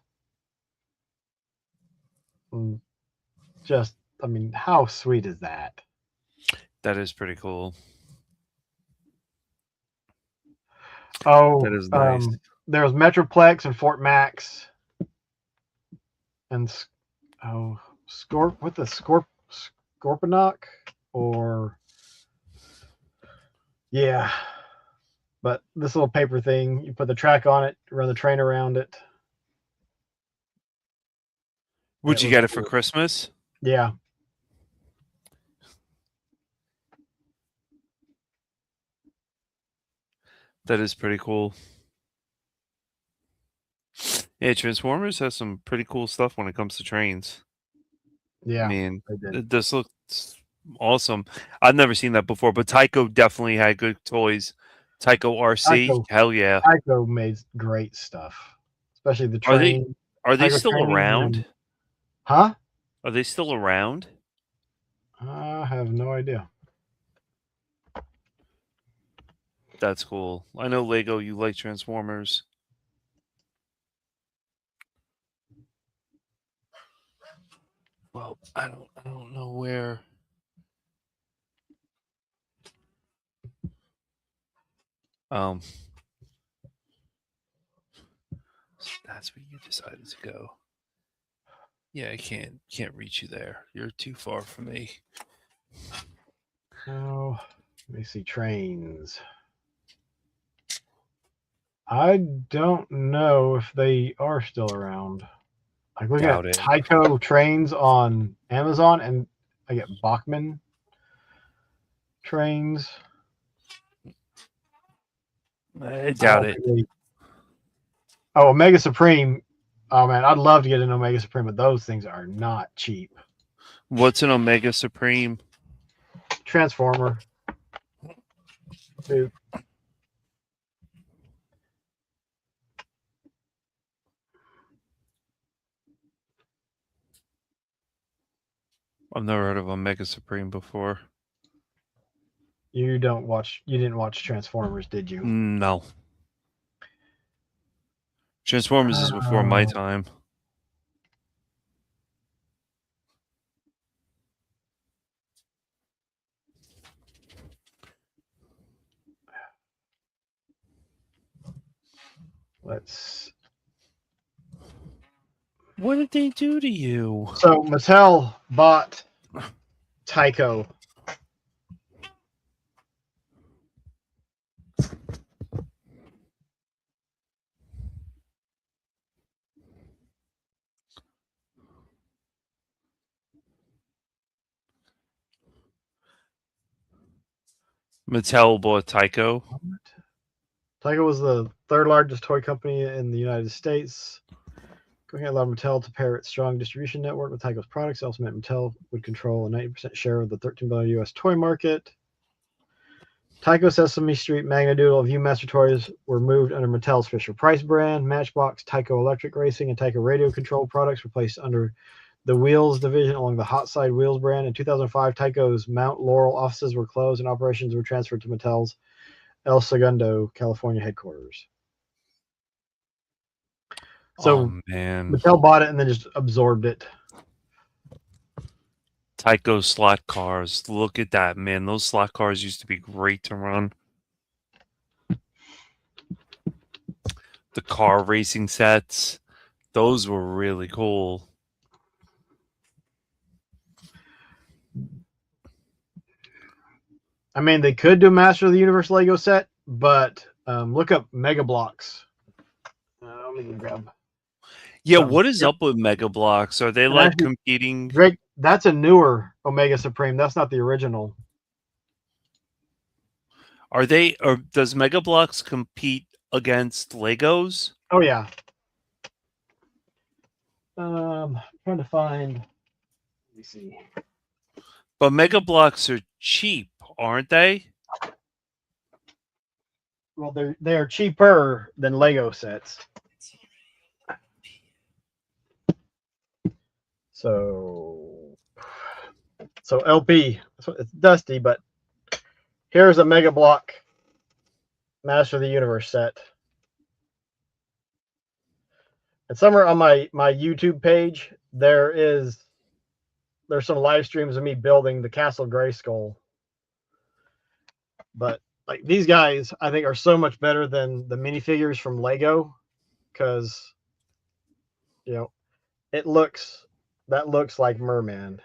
Just, I mean, how sweet is that? That is pretty cool. Oh, that is nice. There was Metroplex and Fort Max, and Scorponok, or yeah. But this little paper thing, you put the track on it, run the train around it. Would you get it for Christmas? Yeah. That is pretty cool. Yeah, Transformers has some pretty cool stuff when it comes to trains. Yeah. I mean, this looks awesome. I've never seen that before, but Tyco definitely had good toys. Tyco RC, hell yeah. Tyco made great stuff, especially the train. Are they still around? Huh? Are they still around? I have no idea. That's cool. I know Lego, you like Transformers. Well, I don't know where. So that's where you decided to go. Yeah, I can't reach you there. You're too far from me. Oh, let me see. Trains. I don't know if they are still around. I look at Doubt it. Tyco trains on Amazon, and I get Bachmann trains. I doubt it. Oh, Omega Supreme. Oh man, I'd love to get an Omega Supreme, but those things are not cheap. What's an Omega Supreme? Transformer. Dude. I've never heard of Omega Supreme before. You didn't watch Transformers, did you? No. Transformers is before my time. Let's. What did they do to you? So Mattel bought Tyco. Mattel bought Tyco. Tyco was the third largest toy company in the United States. Going ahead allowed Mattel to pair its strong distribution network with Tyco's products. It also meant Mattel would control a 90% share of the $13 billion U.S. toy market. Tyco, Sesame Street, Magnadoodle, and Viewmaster toys were moved under Mattel's Fisher-Price brand. Matchbox, Tyco Electric Racing, and Tyco Radio Control products were placed under the Wheels division along the Hot Side Wheels brand. In 2005, Tyco's Mount Laurel offices were closed and operations were transferred to Mattel's El Segundo, California headquarters. So Oh man. Mattel bought it and then just absorbed it. Tyco slot cars. Look at that, man. Those slot cars used to be great to run. The car racing sets. Those were really cool. I mean, they could do a Master of the Universe Lego set, but look up Mega Blocks. Let me grab. Yeah, what is up with Mega Blocks? Are they And like actually, competing? Greg, that's a newer Omega Supreme. That's not the original. Are they, or does Mega Blocks compete against Legos? Oh yeah. Trying to find. Let me see. But Mega Blocks are cheap, aren't they? Well, they're cheaper than Lego sets. So LP. It's dusty, but here's a Mega Block Master of the Universe set. And somewhere on my YouTube page, there's some live streams of me building the Castle Grayskull. But like these guys, I think are so much better than the minifigures from Lego, because that looks like Merman.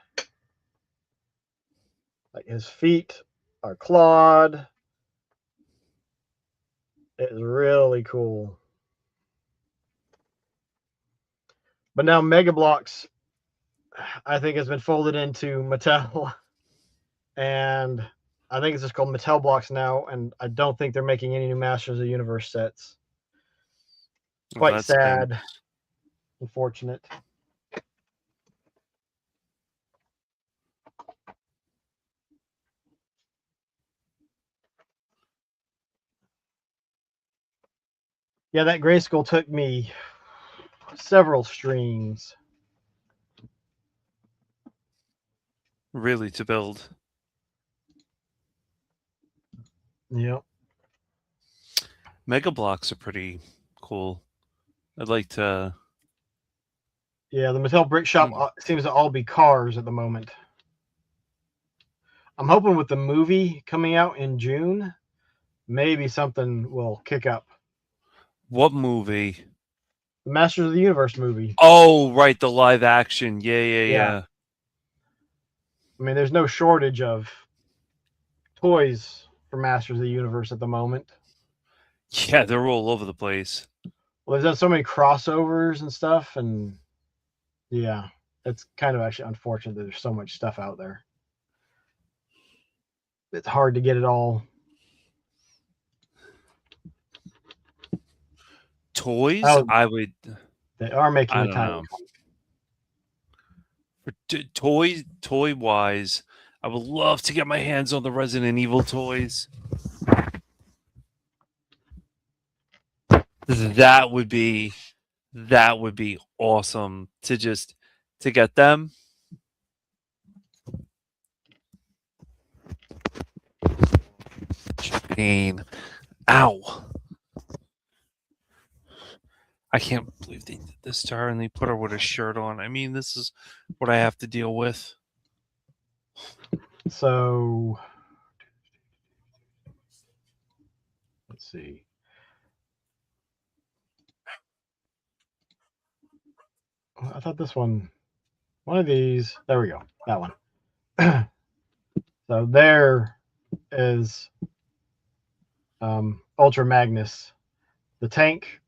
Like his feet are clawed. It is really cool. But now Mega Blocks, I think, has been folded into Mattel, and I think it's just called Mattel Blocks now. And I don't think they're making any new Masters of the Universe sets. Well, Quite sad, unfortunate. Yeah, that Grayskull took me several streams. really, to build. Yep. Mega blocks are pretty cool. I'd like to. Yeah, the Mattel Brick Shop seems to all be cars at the moment. I'm hoping with the movie coming out in June, maybe something will kick up. What movie? The Masters of the Universe movie. Oh, right, the live action. Yeah. I mean, there's no shortage of toys for Masters of the Universe at the moment. Yeah, they're all over the place. Well, there's done so many crossovers and stuff, and yeah, it's kind of actually unfortunate that there's so much stuff out there. It's hard to get it all. Toys? I would. They are making I a don't tiny know. comic. Toy wise, I would love to get my hands on the Resident Evil toys. That would be awesome to get them. Pain. Ow. I can't believe they did this to her and they put her with a shirt on. I mean, this is what I have to deal with. So let's see. I thought this one of these. There we go. That one. So there is Ultra Magnus. The tank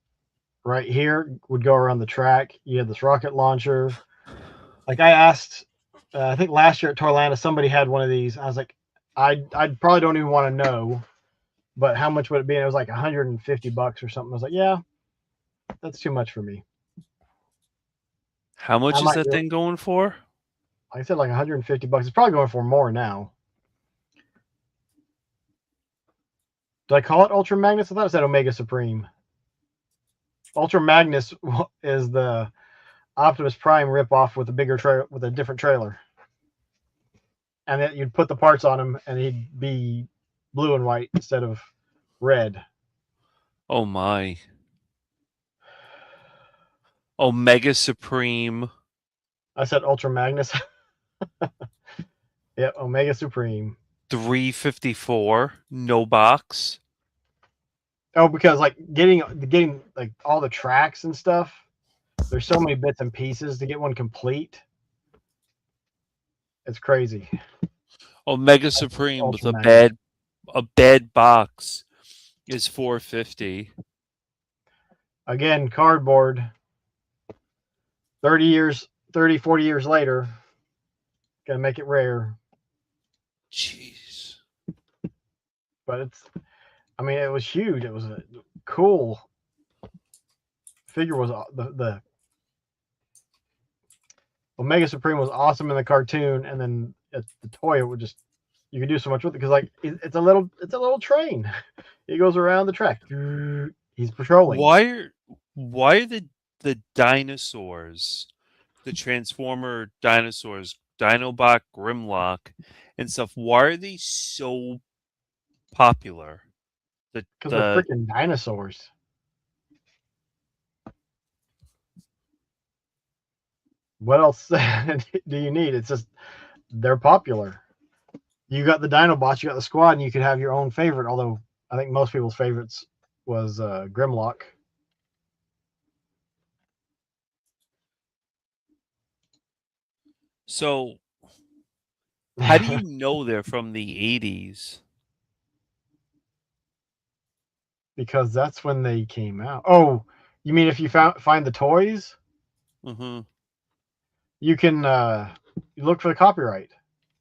right here would go around the track. You had this rocket launcher. Like I asked, I think last year at Torlanda, somebody had one of these. I was like, I probably don't even want to know, but how much would it be? And it was like $150 or something. I was like, yeah, that's too much for me. How much is that thing going for? Like I said, like $150. It's probably going for more now. Did I call it Ultra Magnus? I thought it said Omega Supreme. Ultra Magnus is the Optimus Prime ripoff with a bigger with a different trailer, and then you'd put the parts on him, and he'd be blue and white instead of red. Oh my! Omega Supreme. I said Ultra Magnus. Yep, Omega Supreme. $354, no box. Oh, because like getting like all the tracks and stuff, there's so many bits and pieces to get one complete. It's crazy. Omega Supreme Ultra with Magnus. a bad box is $450. Again, cardboard. 40 years later, gonna make it rare. Jeez. But I mean, it was huge. It was a cool figure. Was the Omega Supreme was awesome in the cartoon, and then the toy, it would just, you could do so much with it because like it's a little train. He goes around the track. He's patrolling. Why are the dinosaurs, the Transformer dinosaurs, Dinobot, Grimlock, and stuff? Why are they so popular? Because they're freaking dinosaurs. What else do you need? It's just they're popular. You got the Dinobots, you got the squad, and you could have your own favorite. Although I think most people's favorites was Grimlock. So, how do you know they're from the 80s? Because that's when they came out. Oh, you mean if you find the toys? Mm-hmm. You can look for the copyright,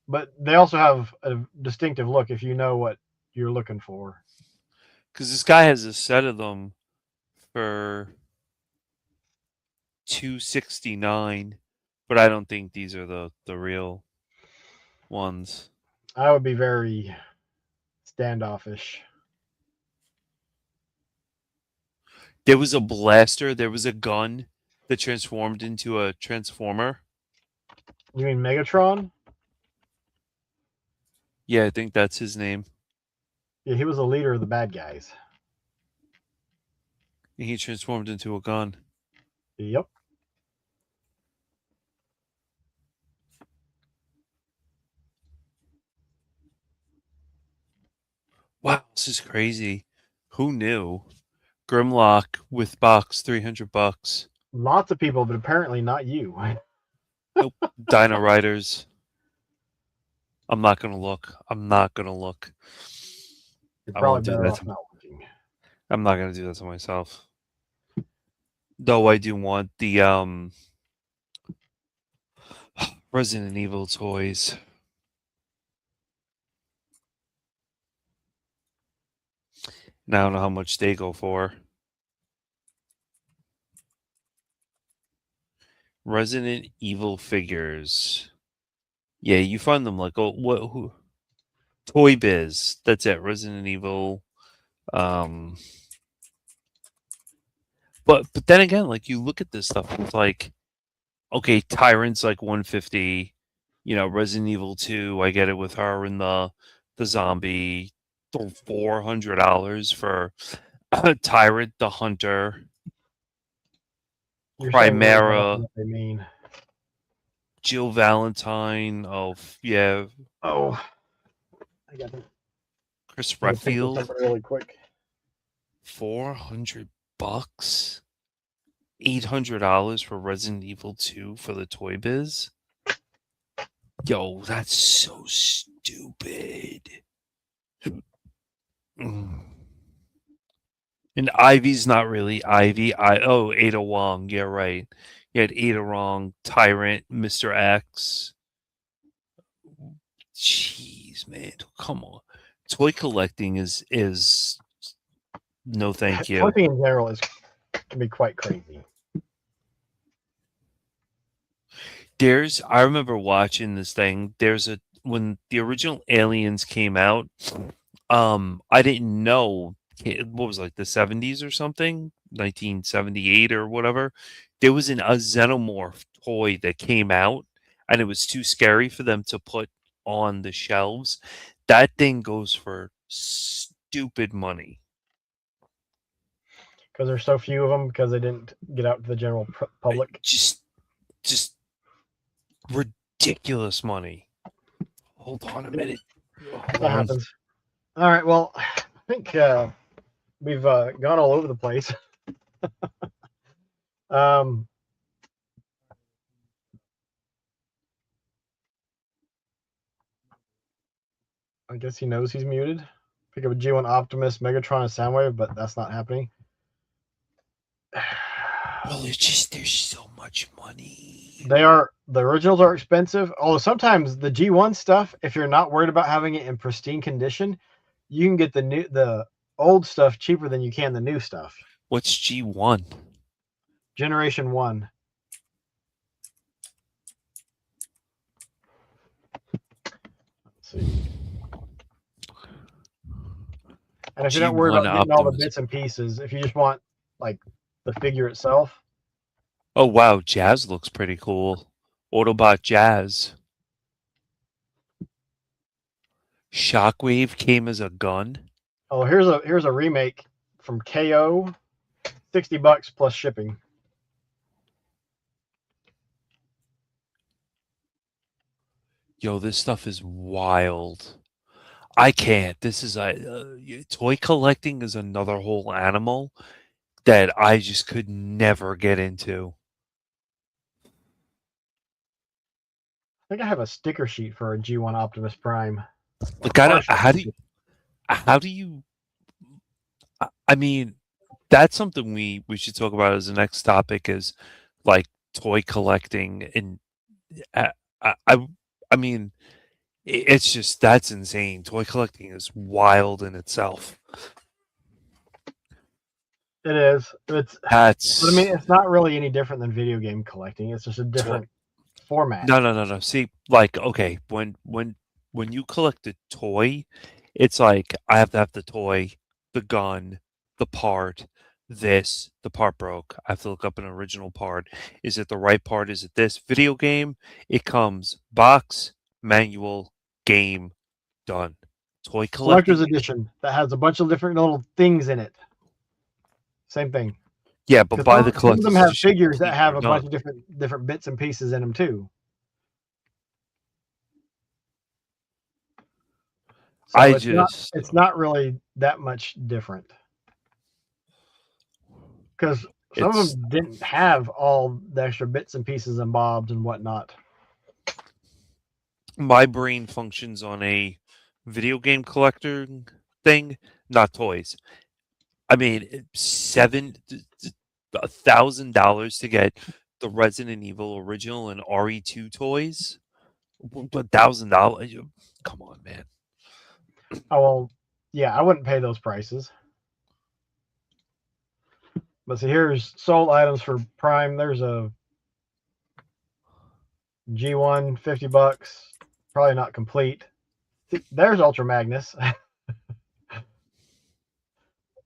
but they also have a distinctive look if you know what you're looking for. Because this guy has a set of them for $269, but I don't think these are the real ones. I would be very standoffish. There was a blaster. There was a gun that transformed into a transformer. You mean Megatron? Yeah, I think that's his name. Yeah, he was the leader of the bad guys. He transformed into a gun. Yep. Wow, this is crazy. Who knew? Grimlock with box, $300. Lots of people, but apparently not you. Nope. Dino Riders. I'm not gonna look. I'm not gonna look. You're I probably won't do better that. off not looking. I'm not gonna do that to myself. Though I do want the Resident Evil toys. Now I don't know how much they go for. Resident Evil figures. Yeah, you find them like who? Toy Biz. That's it. Resident Evil. Um, but then again, like you look at this stuff, it's like, okay, Tyrant's like 150. Resident Evil 2. I get it with her and the zombie. $400 for Tyrant the Hunter. You're saying words, I don't know Chimera. what they mean. Jill Valentine. Oh yeah. Oh, I got to Chris think of Redfield. something really quick. $400. $800 for Resident Evil 2 for the Toy Biz. Yo, that's so stupid. Mm. And Ivy's not really Ivy. Ada Wong. Yeah, right. You had Ada Wong, Tyrant, Mr. X. Jeez, man. Come on. Toy collecting is no thank you. Collecting in general can be quite crazy. I remember watching this thing. When the original Aliens came out, I didn't know what was it, like the 70s or something, 1978 or whatever. There was a Xenomorph toy that came out, and it was too scary for them to put on the shelves. That thing goes for stupid money. Because there's so few of them, because they didn't get out to the general public. Just ridiculous money. Hold on a minute. That happens. All right. Well, I think we've gone all over the place. I guess he knows he's muted. Pick up a G1 Optimus, Megatron, and Soundwave, but that's not happening. Well, there's so much money. The originals are expensive. Although sometimes the G1 stuff, if you're not worried about having it in pristine condition, you can get the old stuff cheaper than you can the new stuff. What's G1? Generation 1. Let's see. And if you don't worry about getting all the bits and pieces, if you just want like the figure itself. Oh wow, Jazz looks pretty cool. Autobot Jazz. Shockwave came as a gun. Oh, here's a remake from KO, $60 plus shipping. Yo, this stuff is wild. I can't. This is toy collecting is another whole animal that I just could never get into. I think I have a sticker sheet for a G1 Optimus Prime. Like, how do you? I mean, that's something we should talk about as the next topic is like toy collecting, and I mean, it's just that's insane. Toy collecting is wild in itself. It is. But I mean, it's not really any different than video game collecting. It's just a different format. No. See, like, okay, when you collect a toy, it's like I have to have the toy, the gun, the part, the part broke. I have to look up an original part. Is it the right part? Is it this? Video game, it comes box, manual, game, Done. Toy Collector's collecting. edition that has a bunch of different little things in it. Same thing. Yeah, but buy the Some of them collector's have edition figures that complete, have you're a bunch done. of different bits and pieces in them too. So it's not really that much different. Because some of them didn't have all the extra bits and pieces and bobs and whatnot. My brain functions on a video game collector thing, not toys. I mean, $1,000 to get the Resident Evil original and RE2 toys. $1,000. Come on, man. Oh well, yeah, I wouldn't pay those prices. But see, here's sold items for Prime. There's a G1, $50, probably not complete. There's Ultra Magnus.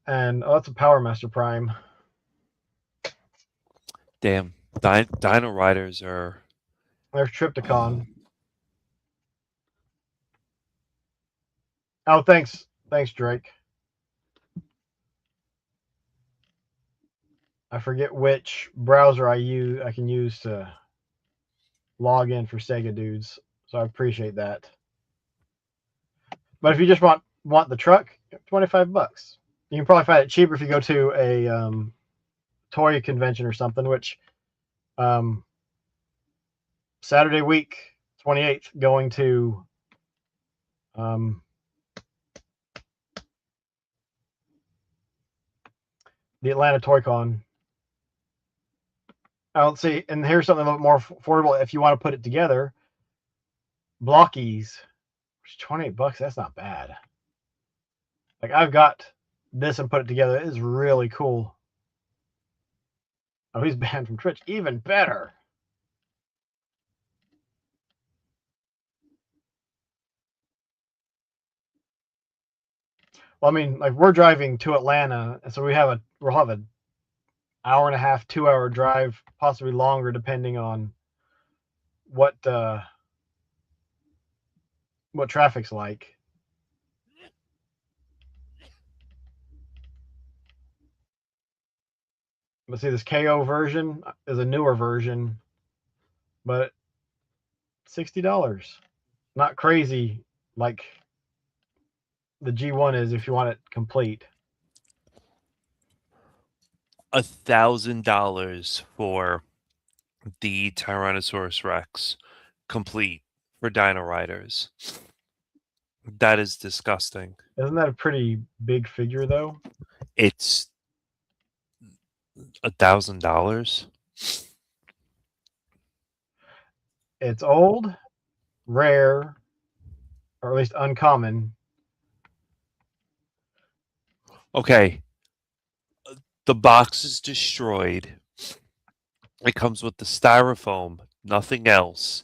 And that's a Power Master Prime. Damn. Dino Riders are... There's Tripticon. Oh, thanks. Thanks, Drake. I forget which browser I can use to log in for Sega Dudes. So I appreciate that. But if you just want the truck, $25. You can probably find it cheaper if you go to a toy convention or something, which Saturday week, 28th, going to the Atlanta Toy Con. Let's see, and here's something a little more affordable if you want to put it together. Blockies, $28. That's not bad. Like, I've got this and put it together. It is really cool. Oh, he's banned from Twitch. Even better. Well, I mean, like, we're driving to Atlanta, and so we'll have an hour and a half, 2-hour drive, possibly longer, depending on what traffic's like. Let's see, this KO version is a newer version, but $60. Not crazy like the G1 is if you want it complete. $1,000 for the Tyrannosaurus Rex complete for Dino Riders. That is disgusting. Isn't that a pretty big figure, though? It's $1,000. It's old, rare, or at least uncommon. Okay. The box is destroyed. It comes with the styrofoam, nothing else,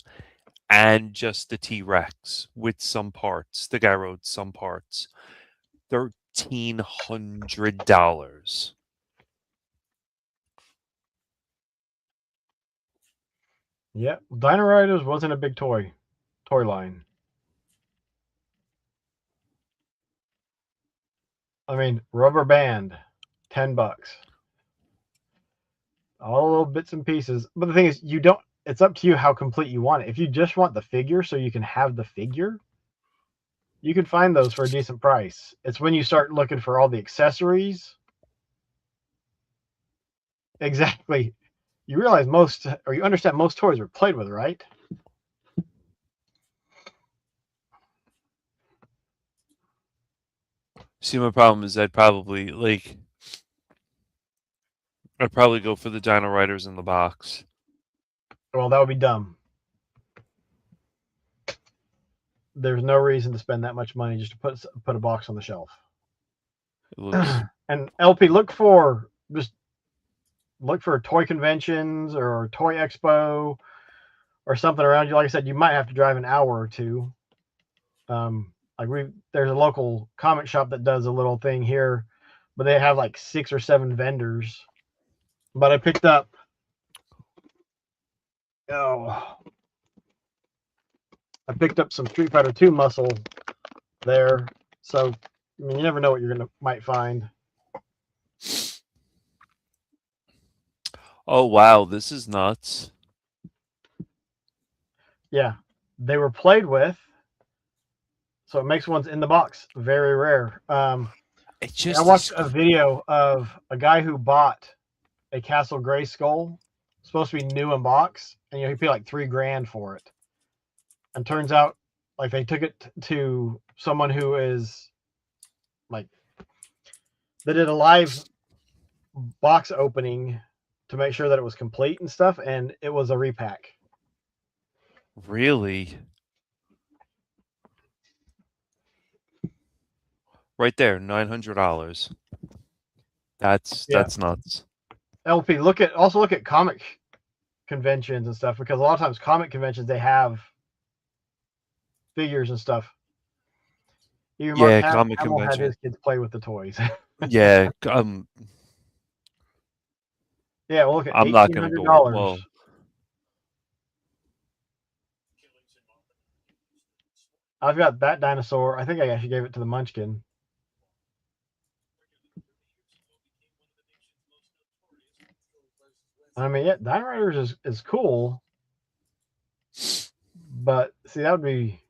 and just the T-Rex with some parts. The guy wrote some parts. $1,300. Yeah, Dino Riders wasn't a big toy line. I mean, rubber band, $10. All little bits and pieces. But the thing is, it's up to you how complete you want it. If you just want the figure so you can have the figure, you can find those for a decent price. It's when you start looking for all the accessories. Exactly. You realize you understand most toys are played with, right? See, my problem is I'd probably go for the Dino Riders in the box. Well, that would be dumb. There's no reason to spend that much money just to put a box on the shelf. It looks... And LP, look for toy conventions or toy expo or something around you. Like I said, you might have to drive an hour or two. There's a local comic shop that does a little thing here, but they have like 6 or 7 vendors. But I picked up some Street Fighter 2 muscle there. So I mean, you never know what you're might find. Oh wow, this is nuts. Yeah, they were played with, so it makes ones in the box very rare. It I just watched is. a video of a guy who bought a Castle Grayskull, supposed to be new in box, and he paid like $3,000 for it. And turns out, like they took it to someone who is like, they did a live box opening to make sure that it was complete and stuff, and it was a repack. Really? Right there, $900. That's nuts. LP, look at comic conventions and stuff, because a lot of times comic conventions they have figures and stuff. Even Mark Yeah, comic Hamill had convention. his kids play with the toys. Yeah, Yeah, well, look at I'm not gonna go. $1,800. Well, I've got that dinosaur. I think I actually gave it to the Munchkin. I mean, yeah, Dino Riders is cool, but see, that would be.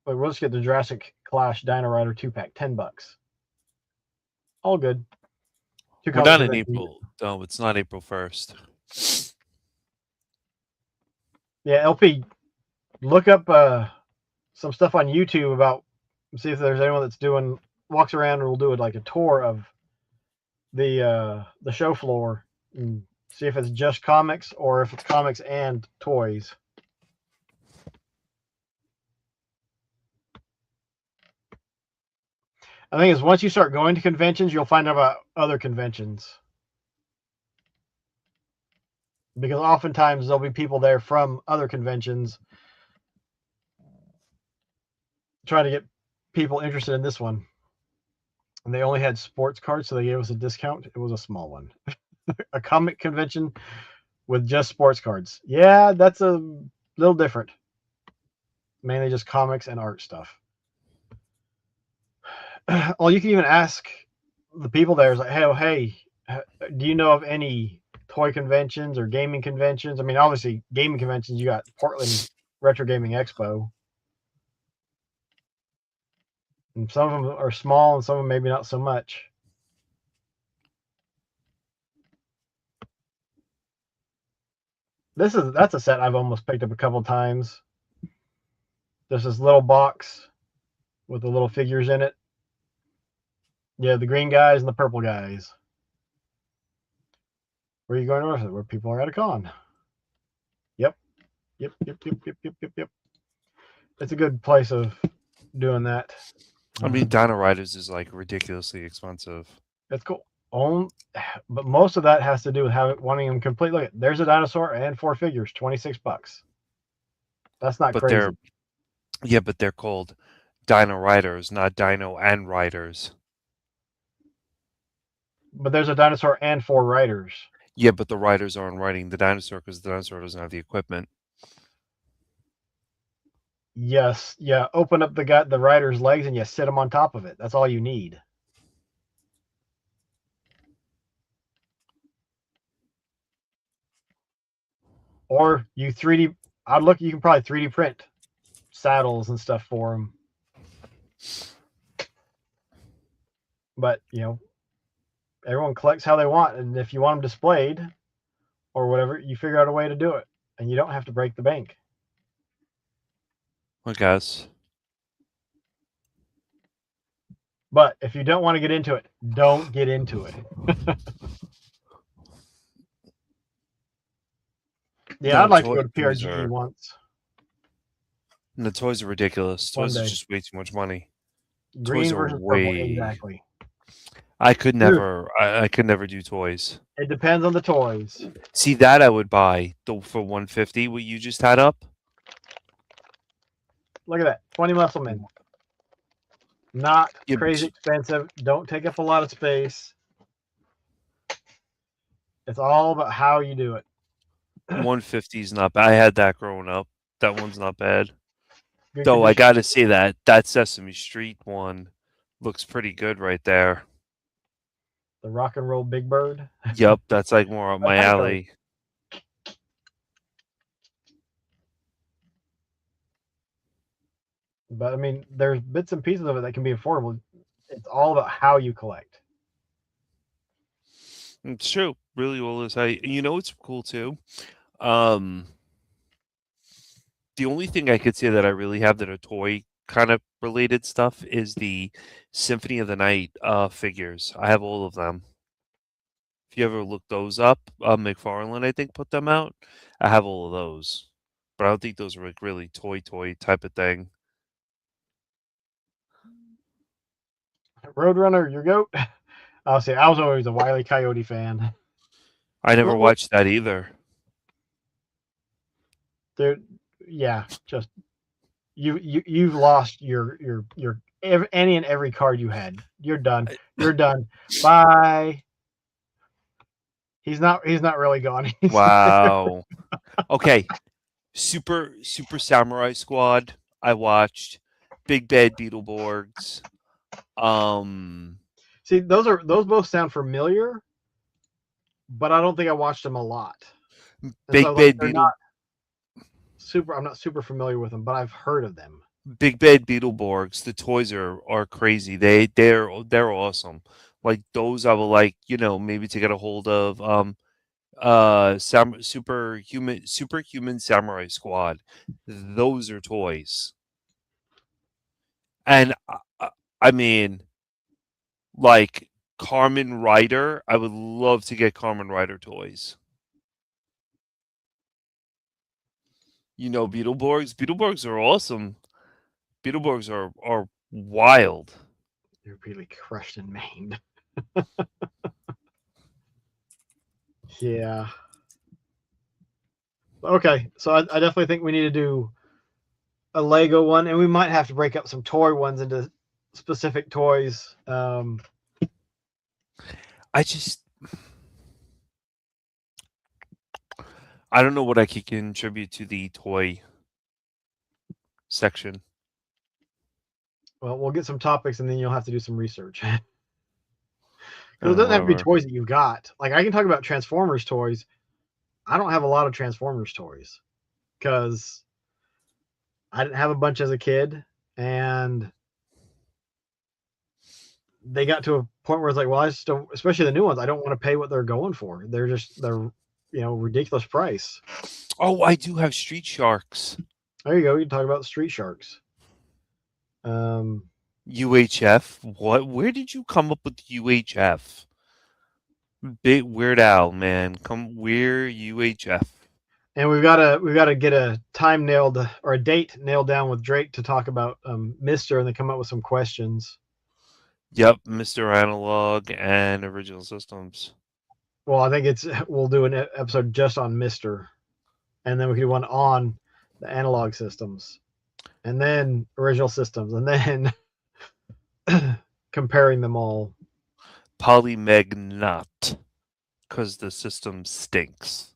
Like, we'll just get the Jurassic Clash Dino Rider 2-pack, $10. All good. we're not in April. No, it's not April 1st. Yeah, LP, look up some stuff on YouTube about, see if there's anyone that's walks around and will do it like a tour of the show floor and see if it's just comics or if it's comics and toys. I think is once you start going to conventions, you'll find out about other conventions. Because oftentimes there'll be people there from other conventions trying to get people interested in this one. And they only had sports cards, so they gave us a discount. It was a small one. A comic convention with just sports cards. Yeah, that's a little different. Mainly just comics and art stuff. Well, you can even ask the people there, is like, hey, do you know of any toy conventions or gaming conventions? I mean, obviously, gaming conventions, you got Portland Retro Gaming Expo. And some of them are small and some of them maybe not so much. That's a set I've almost picked up a couple times. There's this little box with the little figures in it. Yeah, the green guys and the purple guys. Where are you going north? Where people are at a con. Yep. It's a good place of doing that. I mean, Dino Riders is like ridiculously expensive. It's cool. But most of that has to do with wanting them complete. Look, there's a dinosaur and 4 figures, $26. That's not crazy. But they're called Dino Riders, not Dino and Riders. But there's a dinosaur and 4 riders. Yeah, but the riders aren't riding the dinosaur because the dinosaur doesn't have the equipment. Yes, yeah. Open up the rider's legs and you sit them on top of it. That's all you need. Or you 3D. You can probably 3D print saddles and stuff for them. But everyone collects how they want, and if you want them displayed or whatever, you figure out a way to do it, and you don't have to break the bank. I guess. But if you don't want to get into it, don't get into it. Yeah, I'd like to go to PRGE once. And the toys are ridiculous. Toys are just way too much money. Green versus purple, exactly. I could never do toys. It depends on the toys. See, that I would buy for $150. What you just had up. Look at that, 20 muscle men. Not crazy expensive. Don't take up a lot of space. It's all about how you do it. 150 is not bad. I had that growing up. That one's not bad. Good Though I condition. gotta say that Sesame Street one looks pretty good right there. The Rock and Roll Big Bird. Yep, that's like more up my Tank Girl. alley. But I mean, there's bits and pieces of it that can be affordable. It's all about how you collect. It's true. Really well is how you know it's cool too. Um the only thing I could say that I really have that are toy kind of related stuff is the Symphony of the Night figures. I have all of them. If you ever look those up, McFarlane I think put them out. I have all of those. But I don't think those are like really toy type of thing. Roadrunner, your goat. I'll say I was always a Wile E. Coyote fan. I never Well, watched that either. Dude, yeah, just you've lost your any and every card you had. You're done. You're done. Bye. He's not really gone. He's Wow. Okay. Super Samurai Squad. I watched Big Bad Beetleborgs. See, those both sound familiar, but I don't think I watched them a lot. And Big so, Bad they're Beetle I'm not super familiar with them, but I've heard of them. Big Bad Beetleborgs. The toys are crazy. They're awesome. Like those I will like, maybe to get a hold of. Superhuman Samurai Squad. Those are toys. And I mean, like Carmen Rider, I would love to get Carmen Rider toys. Beetleborgs. Beetleborgs are awesome. Beetleborgs are wild. They're really crushed and maimed. Yeah. Okay, so I definitely think we need to do a Lego one, and we might have to break up some toy ones into specific toys. I don't know what I could contribute to the toy section. Well, we'll get some topics, and then you'll have to do some research. Because it doesn't have to be toys that you've got. Like, I can talk about Transformers toys. I don't have a lot of Transformers toys because I didn't have a bunch as a kid, and they got to a point where it's like, well, I just don't, especially the new ones, I don't want to pay what they're going for. They're ridiculous price. Oh, I do have Street Sharks. There you go. You can talk about Street Sharks. UHF. What? Where did you come up with UHF? Big Weird Al, man. We're UHF. And we've got to get a time nailed or a date nailed down with Drake to talk about Mister, and then come up with some questions. Yep, Mr. Analog and Original Systems. Well, I think we'll do an episode just on Mister, and then we can do one on the analog systems, and then original systems, and then comparing them all. Polymeg not, because the system stinks.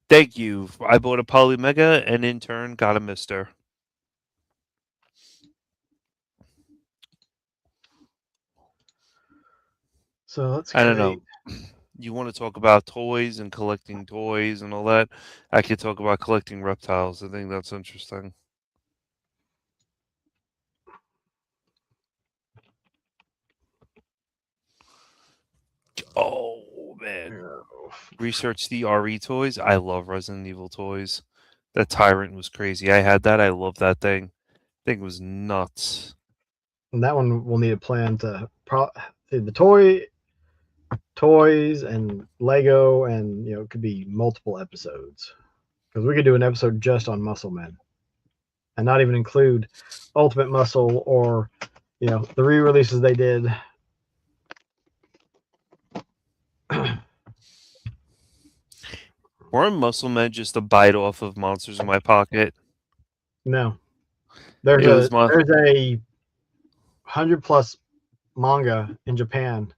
Thank you. I bought a Polymega and in turn got a Mister. So let's. I don't know. You want to talk about toys and collecting toys and all that? I could talk about collecting reptiles. I think that's interesting. Oh man. Research the RE toys. I love Resident Evil toys. That Tyrant was crazy. I had that. I love that thing. Thing was nuts. And that one will need a plan to the toys and Lego, and it could be multiple episodes, because we could do an episode just on Muscle Men and not even include Ultimate Muscle or the re-releases they did. Weren't Muscle Men just a bite off of Monsters in My Pocket? No, there's a 100+ manga in Japan.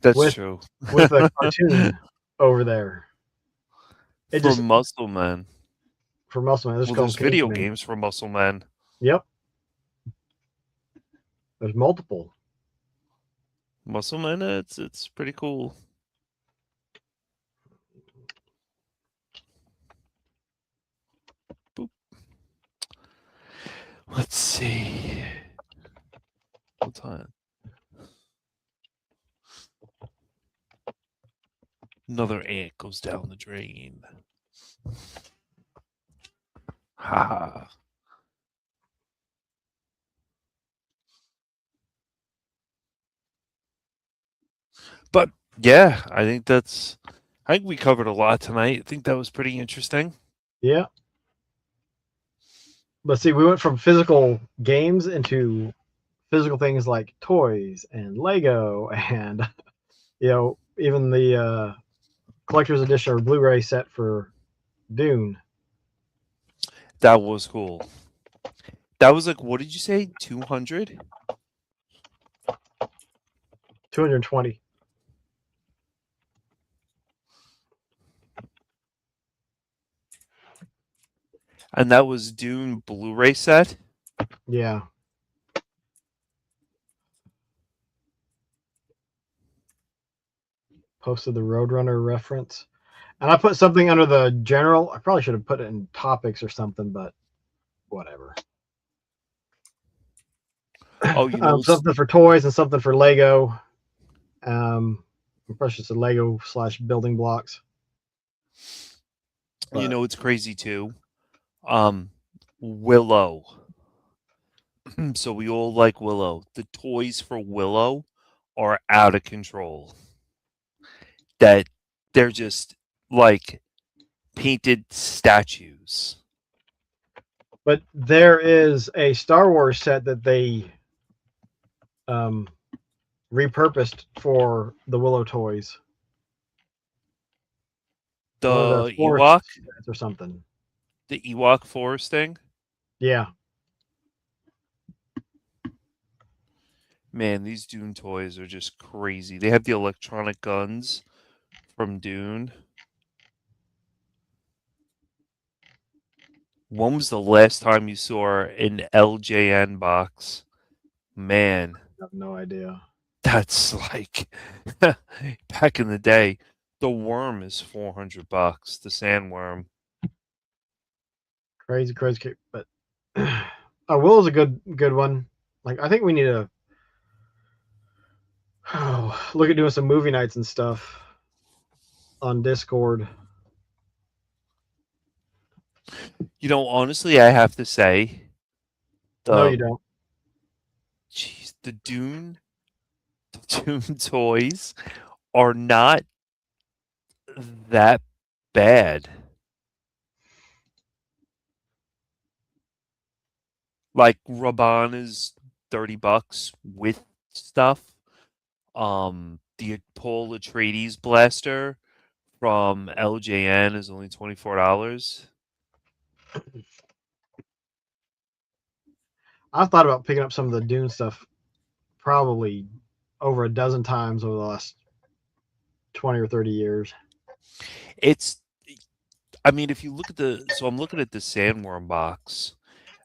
That's true. With a cartoon over there. It For just muscle men. for Muscle Man. Let's Well, call there's them Kinky video Men. games for muscle men. Yep. There's multiple. Muscle men, it's pretty cool. Boop. Let's see. What time? Another ant goes down the drain. Ha. But yeah, I think we covered a lot tonight. I think that was pretty interesting. Yeah. But see, we went from physical games into physical things like toys and Lego and even the collector's edition or Blu-ray set for Dune. That was cool. That was like, what did you say? 200? 220. And that was Dune Blu-ray set? Yeah. Posted the Roadrunner reference. And I put something under the general. I probably should have put it in topics or something, but whatever. Oh, you know, something for toys and something for Lego. Probably just a Lego / building blocks. you But know, it's crazy too. Willow. So we all like Willow. The toys for Willow are out of control. That they're just like painted statues. But there is a Star Wars set that they repurposed for the Willow toys. The One of the forest Ewok, sets or something. the Ewok forest thing. Yeah. Man, these Dune toys are just crazy. They have the electronic guns from Dune. When was the last time you saw an LJN box? Man, I have no idea. that's like back in the day. The worm is $400. The sandworm. Crazy. But Willow's a good one. Like I think we need to look at doing some movie nights and stuff on Discord. You know, honestly, I have to say, No, you don't. Jeez, the Dune toys are not that bad. Like Raban is $30 with stuff. The Paul Atreides blaster from LJN is only $24. I've thought about picking up some of the Dune stuff probably over a dozen times over the last 20 or 30 years. I mean, if you look at I'm looking at the sandworm box,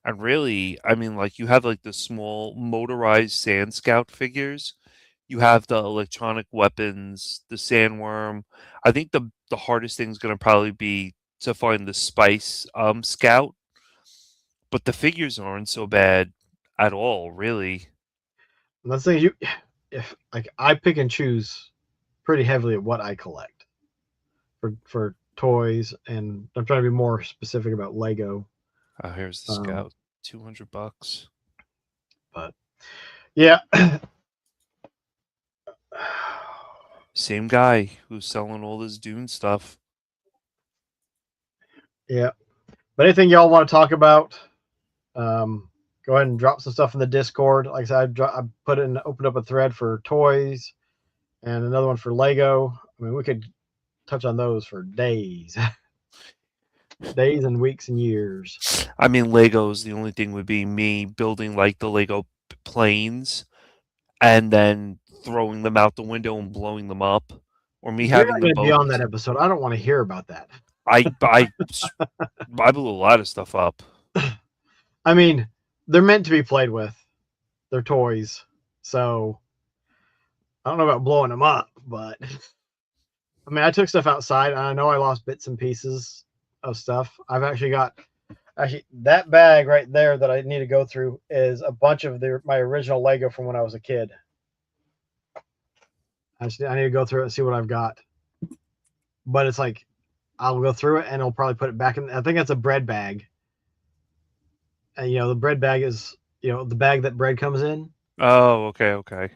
and really, I mean, like you have like the small motorized sand scout figures. You have the electronic weapons, the sandworm. I think the hardest thing is going to probably be to find the spice scout, but the figures aren't so bad at all, really. And that's the thing, if like I pick and choose pretty heavily at what I collect for toys, and I'm trying to be more specific about Lego. Here's the scout, $200. But yeah. Same guy who's selling all this Dune stuff. Yeah. But anything y'all want to talk about, go ahead and drop some stuff in the Discord. Like I said, I opened up a thread for toys and another one for Lego. I mean, we could touch on those for days. Days and weeks and years. I mean, Legos, the only thing would be me building like the Lego planes and then throwing them out the window and blowing them up. Or me You're having not the going to be on boat. that episode. I don't want to hear about that. I blew a lot of stuff up. I mean, they're meant to be played with. They're toys. So I don't know about blowing them up, but I mean, I took stuff outside and I know I lost bits and pieces of stuff. I've actually got that bag right there that I need to go through is a bunch of my original Lego from when I was a kid. I need to go through it and see what I've got. But it's like I'll go through it and I'll probably put it back in. I think that's a bread bag. And the bread bag is the bag that bread comes in. Oh, okay.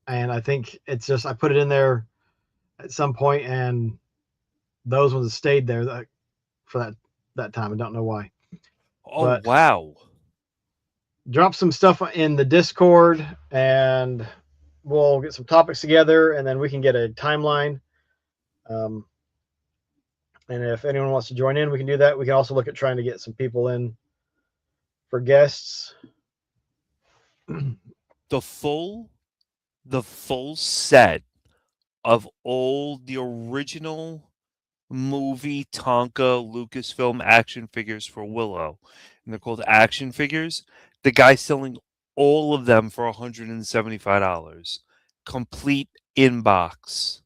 And I think it's just I put it in there at some point, and those ones stayed there for that time. I don't know why. Oh, But wow. drop some stuff in the Discord, and we'll get some topics together, and then we can get a timeline. And if anyone wants to join in, we can do that. We can also look at trying to get some people in for guests. The full set of all the original movie Tonka Lucasfilm action figures for Willow, and they're called action figures. The guy's selling all of them for $175, complete in box.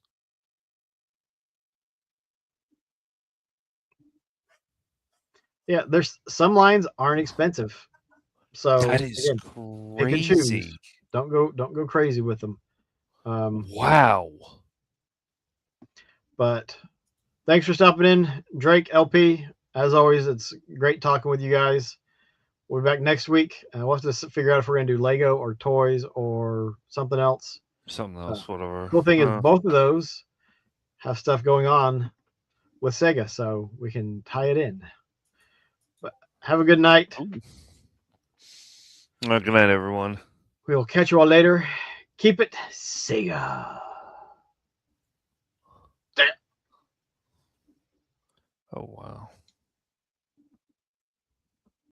Yeah, there's some lines aren't expensive, so That is again, pick and choose. crazy. Don't go crazy with them. Wow. But thanks for stopping in, Drake, LP. As always, it's great talking with you guys. We'll be back next week. We'll have to figure out if we're going to do Lego or toys or something else. Something else, whatever. Cool thing is both of those have stuff going on with Sega, so we can tie it in. But have a good night. Good night, everyone. We'll catch you all later. Keep it Sega.